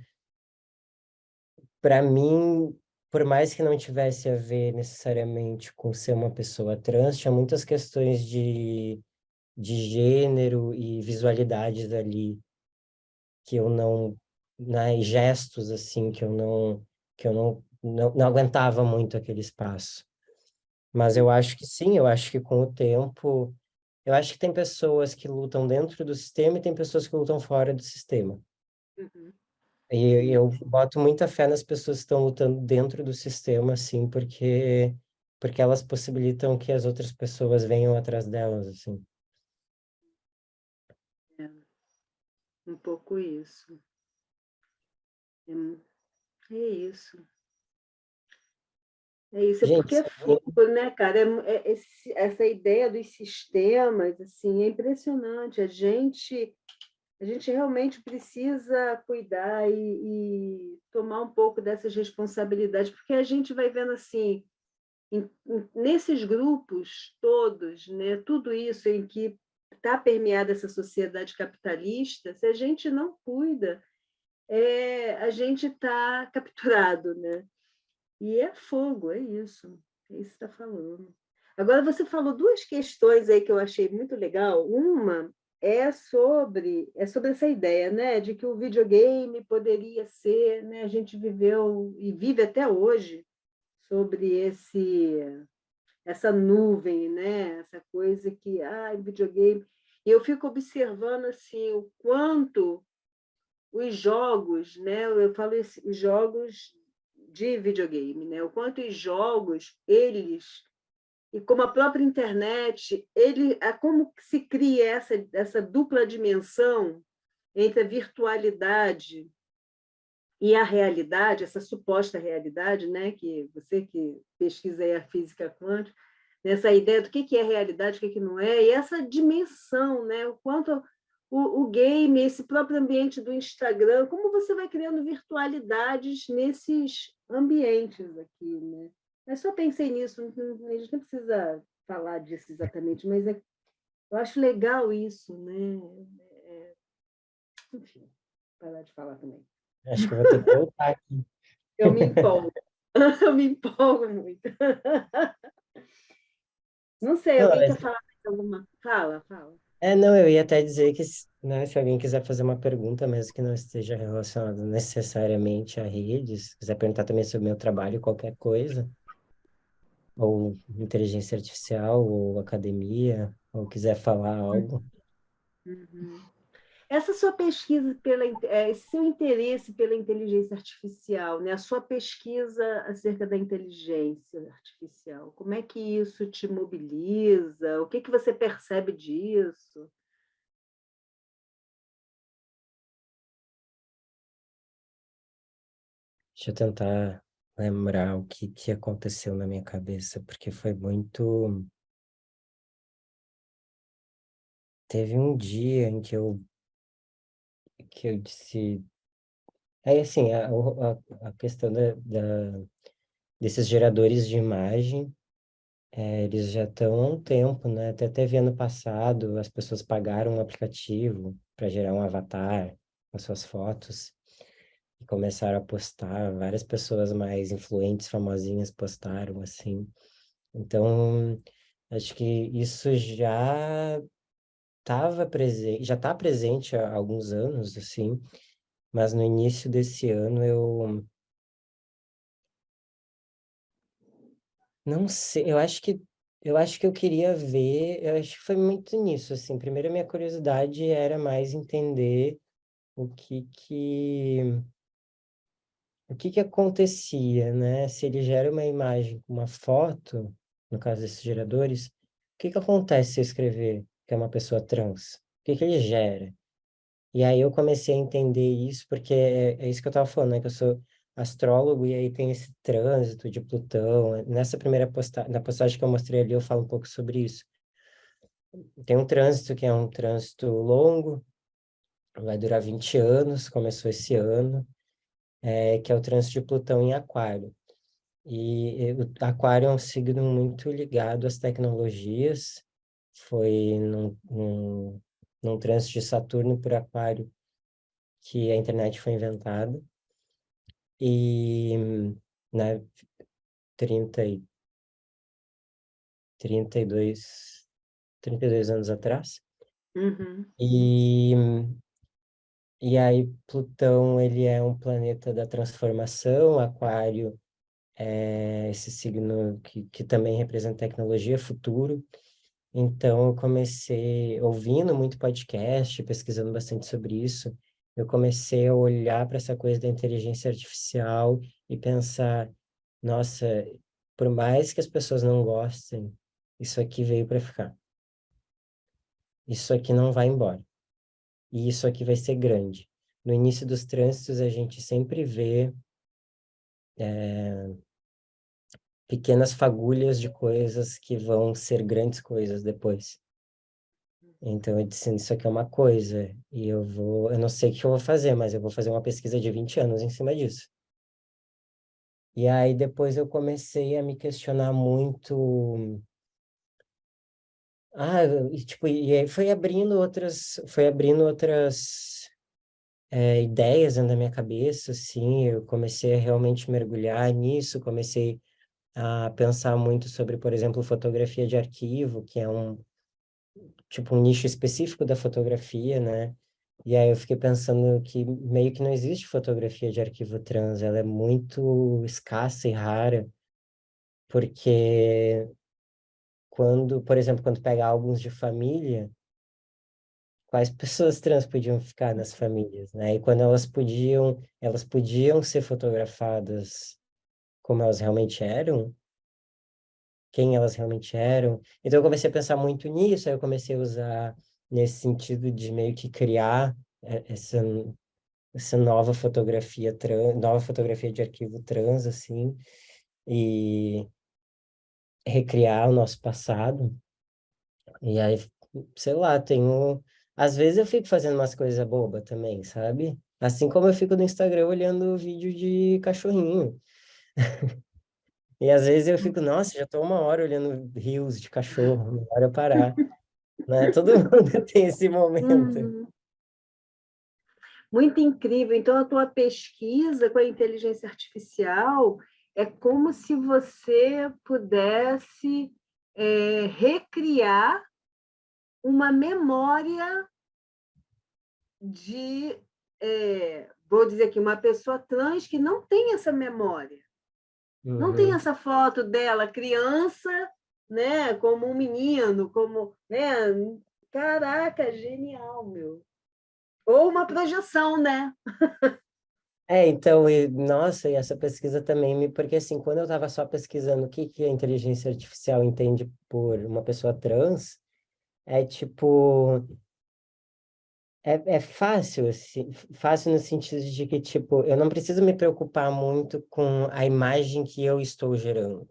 para mim, por mais que não tivesse a ver necessariamente com ser uma pessoa trans, tinha muitas questões de gênero e visualidades ali que eu não, né, e gestos assim que eu não aguentava muito aquele espaço. Mas eu acho que sim, eu acho que com o tempo, eu acho que tem pessoas que lutam dentro do sistema e tem pessoas que lutam fora do sistema. Uhum. E eu boto muita fé nas pessoas que estão lutando dentro do sistema, assim, porque elas possibilitam que as outras pessoas venham atrás delas, assim. É um pouco isso. É isso. É isso, é Gente, porque é fogo, né, cara? Essa ideia dos sistemas, assim, é impressionante. A gente realmente precisa cuidar e tomar um pouco dessas responsabilidades, porque a gente vai vendo assim, nesses grupos todos, né, tudo isso em que está permeada essa sociedade capitalista, se a gente não cuida, a gente está capturado, né? E é fogo, é isso. É isso que você está falando. Agora, você falou duas questões aí que eu achei muito legal. Uma é sobre essa ideia, né, de que o videogame poderia ser, né, a gente viveu e vive até hoje sobre essa nuvem, né, essa coisa que, videogame. E eu fico observando assim o quanto os jogos, né, eu falo os jogos de videogame, né, o quanto os jogos, eles e como a própria internet, como se cria essa dupla dimensão entre a virtualidade e a realidade, essa suposta realidade, né? Que você que pesquisa aí a física quântica, nessa ideia do que é realidade, o que não é, e essa dimensão, né? O quanto o game, esse próprio ambiente do Instagram, como você vai criando virtualidades nesses ambientes aqui, né? Eu só pensei nisso, a gente não precisa falar disso exatamente, mas eu acho legal isso, né? Enfim, parar de falar também. Acho que eu vou ter que voltar aqui. Eu me empolgo, eu me empolgo muito. Não sei, Não, alguém mas quer falar mais alguma? Fala, fala. não, eu ia até dizer que, né, se alguém quiser fazer uma pergunta, mesmo que não esteja relacionada necessariamente a redes, quiser perguntar também sobre meu trabalho, qualquer coisa, ou inteligência artificial, ou academia, ou quiser falar algo. Uhum. Essa sua pesquisa esse seu interesse pela inteligência artificial, né? A sua pesquisa acerca da inteligência artificial, como é que isso te mobiliza? O que que você percebe disso? Deixa eu tentar lembrar o que aconteceu na minha cabeça, porque foi muito. Teve um dia em que eu disse. É assim, a questão desses geradores de imagem, eles já estão há um tempo, né? Até teve ano passado, as pessoas pagaram um aplicativo para gerar um avatar com suas fotos e começaram a postar. Várias pessoas mais influentes, famosinhas, postaram assim. Então, acho que isso já está presente há alguns anos, assim, mas no início desse ano eu não sei, eu acho que eu queria ver, eu acho que foi muito nisso, assim. Primeiro, a minha curiosidade era mais entender o que que acontecia, né? Se ele gera uma imagem com uma foto, no caso desses geradores, o que que acontece se eu escrever que é uma pessoa trans? O que que ele gera? E aí eu comecei a entender isso, porque é isso que eu estava falando, né? Que eu sou astrólogo e aí tem esse trânsito de Plutão. Nessa primeira postagem, na postagem que eu mostrei ali, eu falo um pouco sobre isso. Tem um trânsito que é um trânsito longo, vai durar 20 anos, começou esse ano, que é o trânsito de Plutão em Aquário. E o Aquário é um signo muito ligado às tecnologias. Foi num trânsito de Saturno por Aquário que a internet foi inventada. E, né, 30 e 32, 32 anos atrás. Uhum. E, e aí Plutão, ele é um planeta da transformação, Aquário é esse signo que também representa tecnologia, futuro. Então eu comecei ouvindo muito podcast, pesquisando bastante sobre isso. Eu comecei a olhar para essa coisa da inteligência artificial e pensar, nossa, por mais que as pessoas não gostem, isso aqui veio para ficar. Isso aqui não vai embora. E isso aqui vai ser grande. No início dos trânsitos, a gente sempre vê pequenas fagulhas de coisas que vão ser grandes coisas depois. Então, eu disse, isso aqui é uma coisa, e eu não sei o que eu vou fazer, mas eu vou fazer uma pesquisa de 20 anos em cima disso. E aí, depois eu comecei a me questionar muito. E aí foi abrindo outras ideias dentro da minha cabeça, assim, eu comecei a realmente mergulhar nisso, comecei a pensar muito sobre, por exemplo, fotografia de arquivo, que é tipo, um nicho específico da fotografia, né? E aí eu fiquei pensando que meio que não existe fotografia de arquivo trans, ela é muito escassa e rara, porque quando, por exemplo, quando pega álbuns de família, quais pessoas trans podiam ficar nas famílias, né? E quando elas podiam ser fotografadas como elas realmente eram, quem elas realmente eram. Então eu comecei a pensar muito nisso, aí eu comecei a usar nesse sentido de meio que criar essa nova fotografia de arquivo trans, assim, e recriar o nosso passado. E aí, sei lá, tenho. Às vezes eu fico fazendo umas coisas bobas também, sabe? Assim como eu fico no Instagram olhando vídeo de cachorrinho. E às vezes eu fico, nossa, já tô 1 hora olhando reels de cachorro, não hora eu parar, né? Todo mundo tem esse momento. Uhum. Muito incrível. Então, a tua pesquisa com a inteligência artificial é como se você pudesse recriar uma memória de, vou dizer aqui, uma pessoa trans que não tem essa memória, não tem Uhum. essa foto dela criança, né, como um menino, como, né? Caraca, genial, meu. Ou uma projeção, né? Então, nossa, e essa pesquisa também me. Porque, assim, quando eu estava só pesquisando o que que a inteligência artificial entende por uma pessoa trans, é tipo. É fácil, assim, fácil no sentido de que, tipo, eu não preciso me preocupar muito com a imagem que eu estou gerando.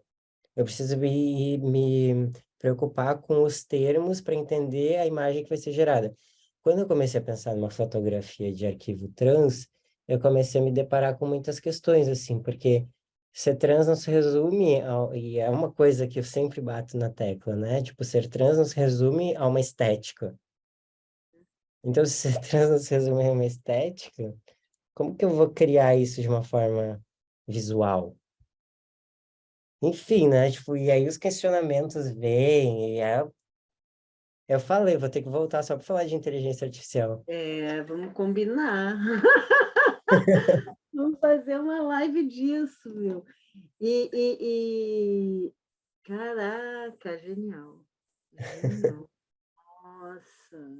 Eu preciso me preocupar com os termos para entender a imagem que vai ser gerada. Quando eu comecei a pensar numa fotografia de arquivo trans, eu comecei a me deparar com muitas questões, assim, porque ser trans não se resume, e é uma coisa que eu sempre bato na tecla, né? Tipo, ser trans não se resume a uma estética. Então, se ser trans não se resume a uma estética, como que eu vou criar isso de uma forma visual? Enfim, né? Tipo, e aí os questionamentos vêm, eu falei, vou ter que voltar só para falar de inteligência artificial. Vamos combinar. Vamos fazer uma live disso, meu. Caraca, genial. Genial. Nossa,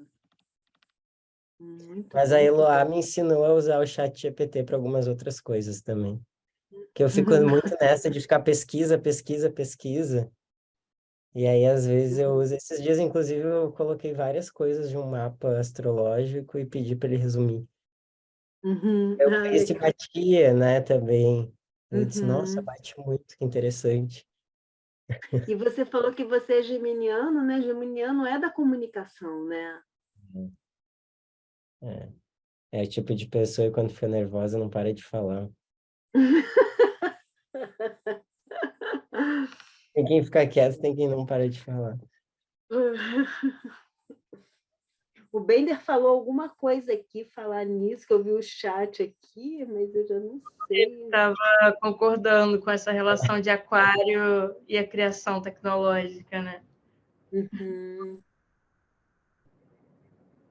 muito, Mas a muito Eloá bom. me ensinou a usar o chat GPT para algumas outras coisas também. Que eu fico Uhum, muito nessa de ficar pesquisa, pesquisa, pesquisa. E aí, às vezes, eu uso. Esses dias, inclusive, eu coloquei várias coisas de um mapa astrológico e pedi para ele resumir. uhum. Eu Ah, vi se legal. batia, né, também. Eu disse, nossa, Uhum. bate muito, que interessante. E você falou que você é geminiano, né? Geminiano é da comunicação, né? É, é o tipo de pessoa que quando fica nervosa não para de falar. Tem quem fica quieto, tem quem não para de falar. O Bender falou alguma coisa aqui, falar nisso, que eu vi o chat aqui, mas eu já não sei. Estava concordando com essa relação de aquário e a criação tecnológica, né? Uhum.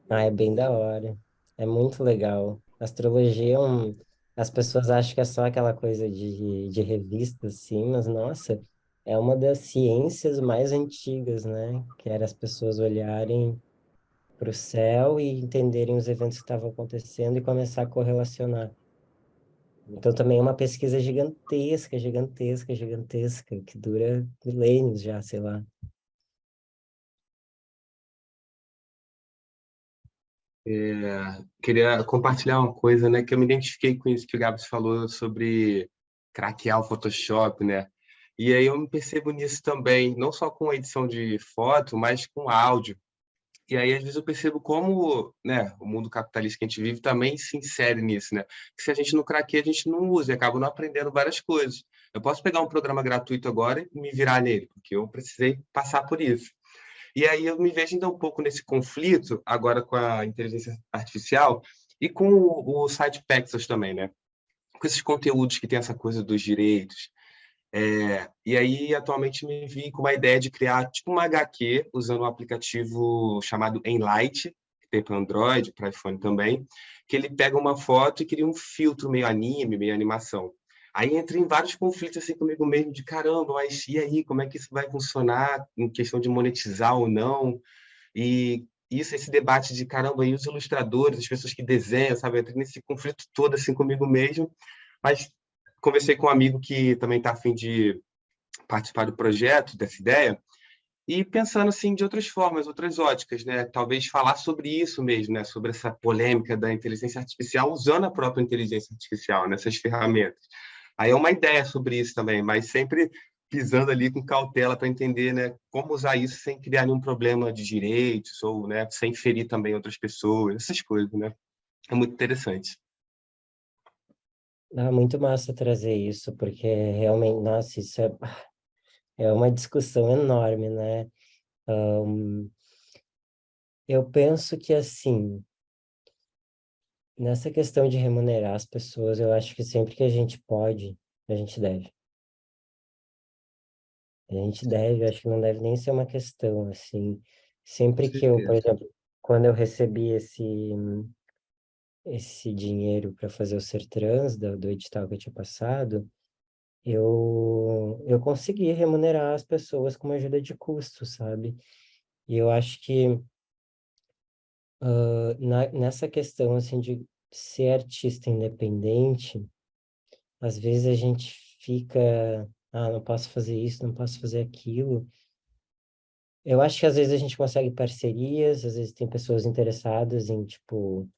Ah, é bem da hora. É muito legal. Astrologia é um. As pessoas acham que é só aquela coisa de revista, assim, mas nossa, é uma das ciências mais antigas, né? Que era as pessoas olharem para o céu e entenderem os eventos que estavam acontecendo e começar a correlacionar. Então também é uma pesquisa gigantesca, gigantesca, gigantesca, que dura milênios já, sei lá. Queria compartilhar uma coisa, né, que eu me identifiquei com isso que o Gabs falou sobre craquear o Photoshop, né? E aí eu me percebo nisso também, não só com a edição de foto, mas com áudio. E aí, às vezes, eu percebo como, né, o mundo capitalista que a gente vive também se insere nisso, né? Que se a gente não craqueia, a gente não usa e acaba não aprendendo várias coisas. Eu posso pegar um programa gratuito agora e me virar nele, porque eu precisei passar por isso. E aí eu me vejo ainda um pouco nesse conflito, agora com a inteligência artificial e com o site Paxos também, né? Com esses conteúdos que tem essa coisa dos direitos. E aí, atualmente, me vi com uma ideia de criar tipo uma HQ usando um aplicativo chamado Enlight, que tem para Android, para iPhone também, que ele pega uma foto e cria um filtro meio anime, meio animação. Aí entra em vários conflitos assim comigo mesmo, de caramba, mas e aí, como é que isso vai funcionar em questão de monetizar ou não? E esse debate de caramba, e os ilustradores, as pessoas que desenham, sabe? Eu entrei nesse conflito todo assim comigo mesmo, mas conversei com um amigo que também está a fim de participar do projeto, dessa ideia, e pensando assim de outras formas, outras óticas, né? Talvez falar sobre isso mesmo, né? Sobre essa polêmica da inteligência artificial usando a própria inteligência artificial nessas ferramentas. Aí é uma ideia sobre isso também, mas sempre pisando ali com cautela para entender, né, como usar isso sem criar nenhum problema de direitos ou, né, sem ferir também outras pessoas, essas coisas, né? É muito interessante. Ah, muito massa trazer isso, porque realmente, nossa, isso é uma discussão enorme, né? Eu penso que, assim, nessa questão de remunerar as pessoas, eu acho que sempre que a gente pode, a gente deve. A gente deve, acho que não deve nem ser uma questão, assim. Com Sempre que eu, por certeza. exemplo, quando eu recebi esse dinheiro para fazer o Ser Trans, do edital que eu tinha passado, eu consegui remunerar as pessoas com uma ajuda de custo, sabe? E eu acho que nessa questão, assim, de ser artista independente, às vezes a gente fica, não posso fazer isso, não posso fazer aquilo. Eu acho que às vezes a gente consegue parcerias, às vezes tem pessoas interessadas em, tipo,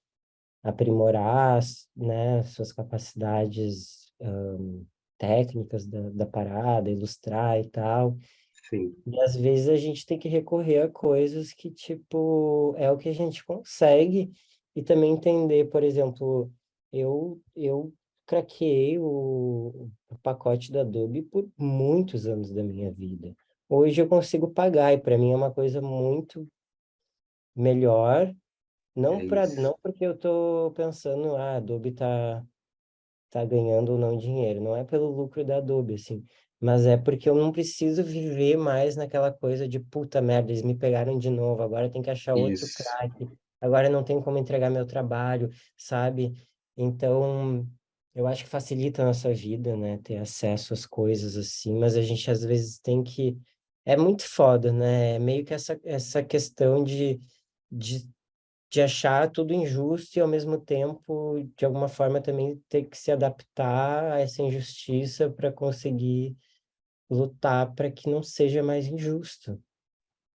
aprimorar, né, suas capacidades técnicas da parada, ilustrar e tal. Sim, E às vezes a gente tem que recorrer a coisas que, tipo, é o que a gente consegue e também entender, por exemplo, eu craqueei o pacote da Adobe por muitos anos da minha vida. Hoje eu consigo pagar e para mim é uma coisa muito melhor, é isso. não porque eu tô pensando, a Adobe tá ganhando ou não dinheiro. Não é pelo lucro da Adobe, assim. Mas é porque eu não preciso viver mais naquela coisa de puta merda, eles me pegaram de novo, agora tem que achar outro Isso. craque, agora não tem como entregar meu trabalho, sabe? Então, eu acho que facilita a nossa vida, né? Ter acesso às coisas assim, mas a gente às vezes tem que. É muito foda, né? É meio que essa questão de de achar tudo injusto e, ao mesmo tempo, de alguma forma, também ter que se adaptar a essa injustiça para conseguir lutar para que não seja mais injusto.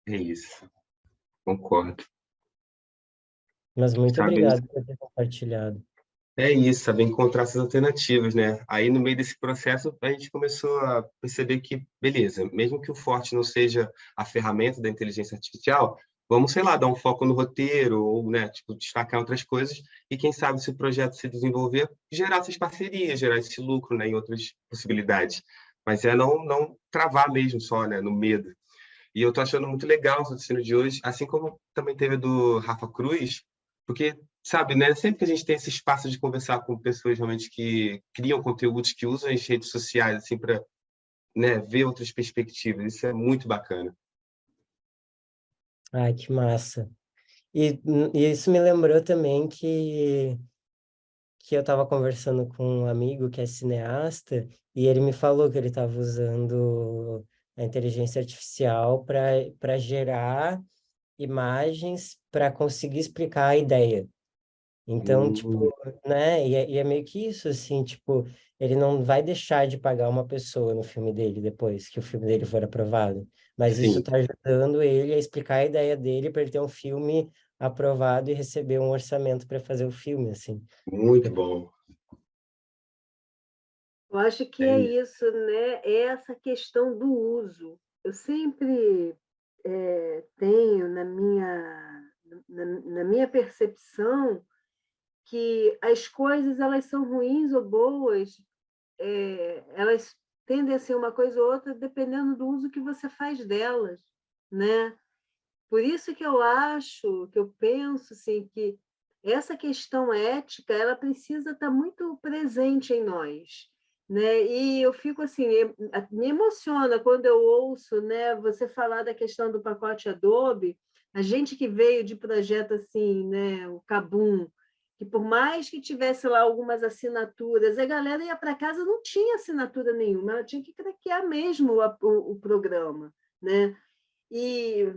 É isso. Concordo. Mas muito Sabe, obrigado por ter compartilhado. é isso, saber encontrar essas alternativas, né? Aí, no meio desse processo, a gente começou a perceber que, beleza, mesmo que o forte não seja a ferramenta da inteligência artificial, vamos, sei lá, dar um foco no roteiro ou, né, tipo, destacar outras coisas e, quem sabe, se o projeto se desenvolver, gerar essas parcerias, gerar esse lucro, né, em outras possibilidades. Mas é não travar mesmo só, né, no medo. E eu tô achando muito legal o raciocínio de hoje, assim como também teve do Rafa Cruz, porque, sabe, né, sempre que a gente tem esse espaço de conversar com pessoas realmente que criam conteúdos, que usam as redes sociais, assim, para, né, ver outras perspectivas, isso é muito bacana. Ai, que massa. E isso me lembrou também que eu estava conversando com um amigo que é cineasta e ele me falou que ele estava usando a inteligência artificial para gerar imagens para conseguir explicar a ideia. Então, tipo, Hum, né? E é meio que isso, assim, tipo, ele não vai deixar de pagar uma pessoa no filme dele depois que o filme dele for aprovado. Mas isso sim, está ajudando ele a explicar a ideia dele para ele ter um filme aprovado e receber um orçamento para fazer o filme, assim. muito bom. Eu acho que É é isso. isso, né? É essa questão do uso. Eu sempre tenho na minha percepção que as coisas elas são ruins ou boas, elas tendem a ser uma coisa ou outra dependendo do uso que você faz delas, né? Por isso que eu acho, que eu penso assim, que essa questão ética ela precisa estar muito presente em nós, né? E eu fico assim, me emociona quando eu ouço, né, você falar da questão do pacote Adobe, a gente que veio de projeto assim, né, o Kabum, que por mais que tivesse lá algumas assinaturas, a galera ia para casa, não tinha assinatura nenhuma, ela tinha que craquear mesmo o programa, né? E,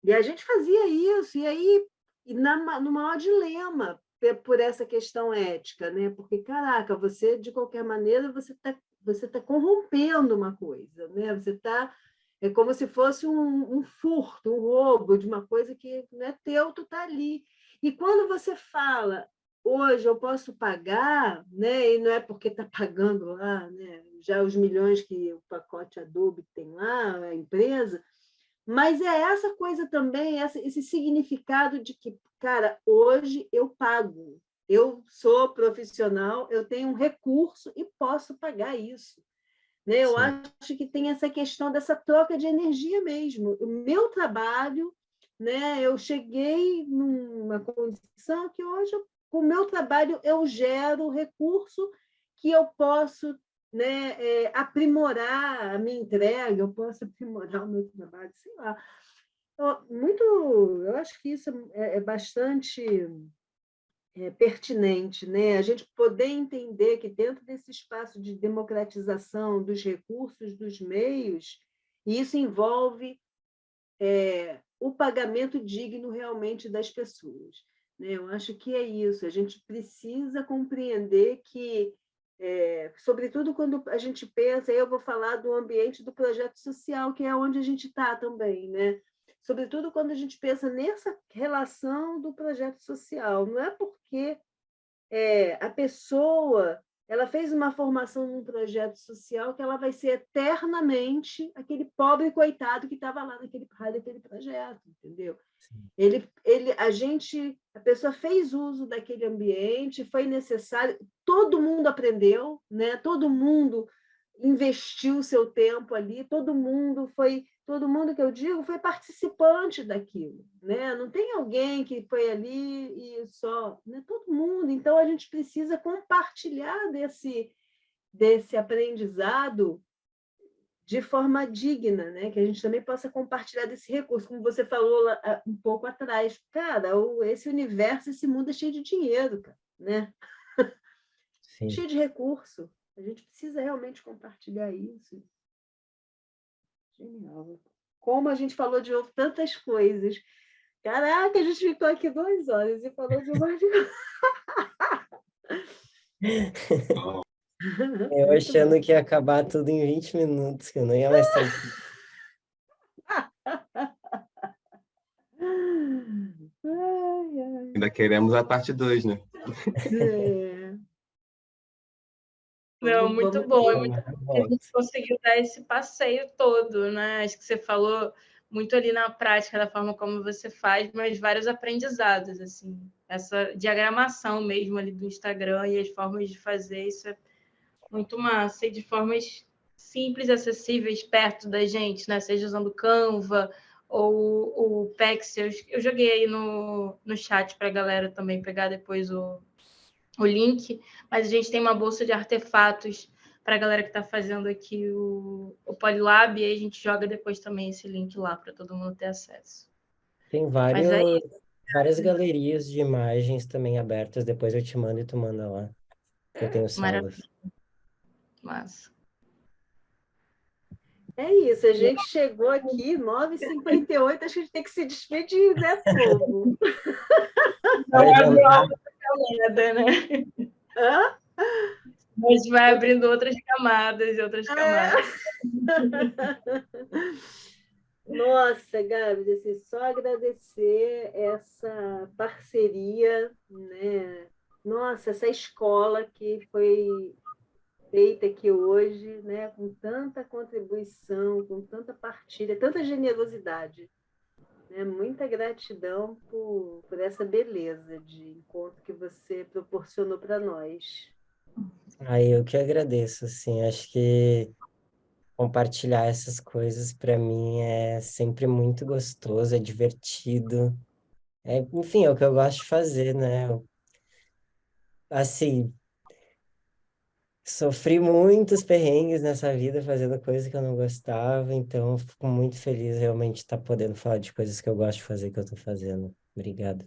e a gente fazia isso, e aí no maior dilema por essa questão ética, né? Porque, caraca, você, de qualquer maneira, você tá corrompendo uma coisa, né? Você está é como se fosse um furto, um roubo de uma coisa que não é teu, tu tá ali. E quando você fala, hoje eu posso pagar, né? E não é porque está pagando lá, né? Já os milhões que o pacote Adobe tem lá, a empresa, mas é essa coisa também, esse significado de que, cara, hoje eu pago, eu sou profissional, eu tenho um recurso e posso pagar isso. Né? Eu Sim. acho que tem essa questão dessa troca de energia mesmo. O meu trabalho, né, eu cheguei numa condição que hoje, com o meu trabalho, eu gero recurso que eu posso, né, aprimorar a minha entrega, eu posso aprimorar o meu trabalho, sei lá. Eu acho que isso é bastante pertinente, né? A gente poder entender que dentro desse espaço de democratização dos recursos, dos meios, e isso envolve o pagamento digno realmente das pessoas, né? Eu acho que é isso. A gente precisa compreender que, sobretudo quando a gente pensa, eu vou falar do ambiente do projeto social, que é onde a gente está também, né? Sobretudo quando a gente pensa nessa relação do projeto social. Não é porque a pessoa ela fez uma formação num projeto social que ela vai ser eternamente aquele pobre coitado que estava lá naquele raio daquele projeto, entendeu? A pessoa fez uso daquele ambiente, foi necessário, todo mundo aprendeu, né? Todo mundo investiu o seu tempo ali, todo mundo que eu digo foi participante daquilo, né? Não tem alguém que foi ali e só, né? Todo mundo. Então a gente precisa compartilhar desse aprendizado de forma digna, né? Que a gente também possa compartilhar desse recurso, como você falou lá, um pouco atrás. Cara, esse universo, esse mundo é cheio de dinheiro, cara, né? Sim. Cheio de recurso. A gente precisa realmente compartilhar isso. Genial. Como a gente falou de novo tantas coisas. Caraca, a gente ficou aqui 2 horas e falou de um monte de coisa. Eu Muito achando bom. que ia acabar tudo em 20 minutos, que eu não ia mais sair. Ai, ai. Ainda queremos a parte 2, né? É. Não, Vamos, muito vamos bom. É ter. muito Eu bom que a volto. gente conseguiu dar esse passeio todo, né? Acho que você falou muito ali na prática da forma como você faz, mas vários aprendizados, assim. Essa diagramação mesmo ali do Instagram e as formas de fazer, isso é muito massa. E de formas simples, acessíveis, perto da gente, né? Seja usando Canva ou o Pexel. Eu joguei aí no chat para a galera também pegar depois o link, mas a gente tem uma bolsa de artefatos para a galera que está fazendo aqui o Polylab, e aí a gente joga depois também esse link lá para todo mundo ter acesso. Tem Mas é várias galerias de imagens também abertas, depois eu te mando e tu manda lá, que eu tenho salvas. maravilhoso, massa. É isso, a gente chegou aqui, 9h58, acho que a gente tem que se despedir, né, povo? Não Vai abriu a jantar? outra camada, né? Hã? Mas vai abrindo outras camadas e outras camadas. Nossa, Gabi, assim, só agradecer essa parceria, né? Nossa, essa escola que foi feita aqui hoje, né? Com tanta contribuição, com tanta partilha, tanta generosidade. Né? Muita gratidão por essa beleza de encontro que você proporcionou para nós. Aí eu que agradeço, assim, acho que compartilhar essas coisas para mim é sempre muito gostoso, é divertido. Enfim, é o que eu gosto de fazer, né? Assim, Sofri muitos perrengues nessa vida fazendo coisas que eu não gostava, então eu fico muito feliz realmente de estar podendo falar de coisas que eu gosto de fazer, que eu estou fazendo. Obrigado.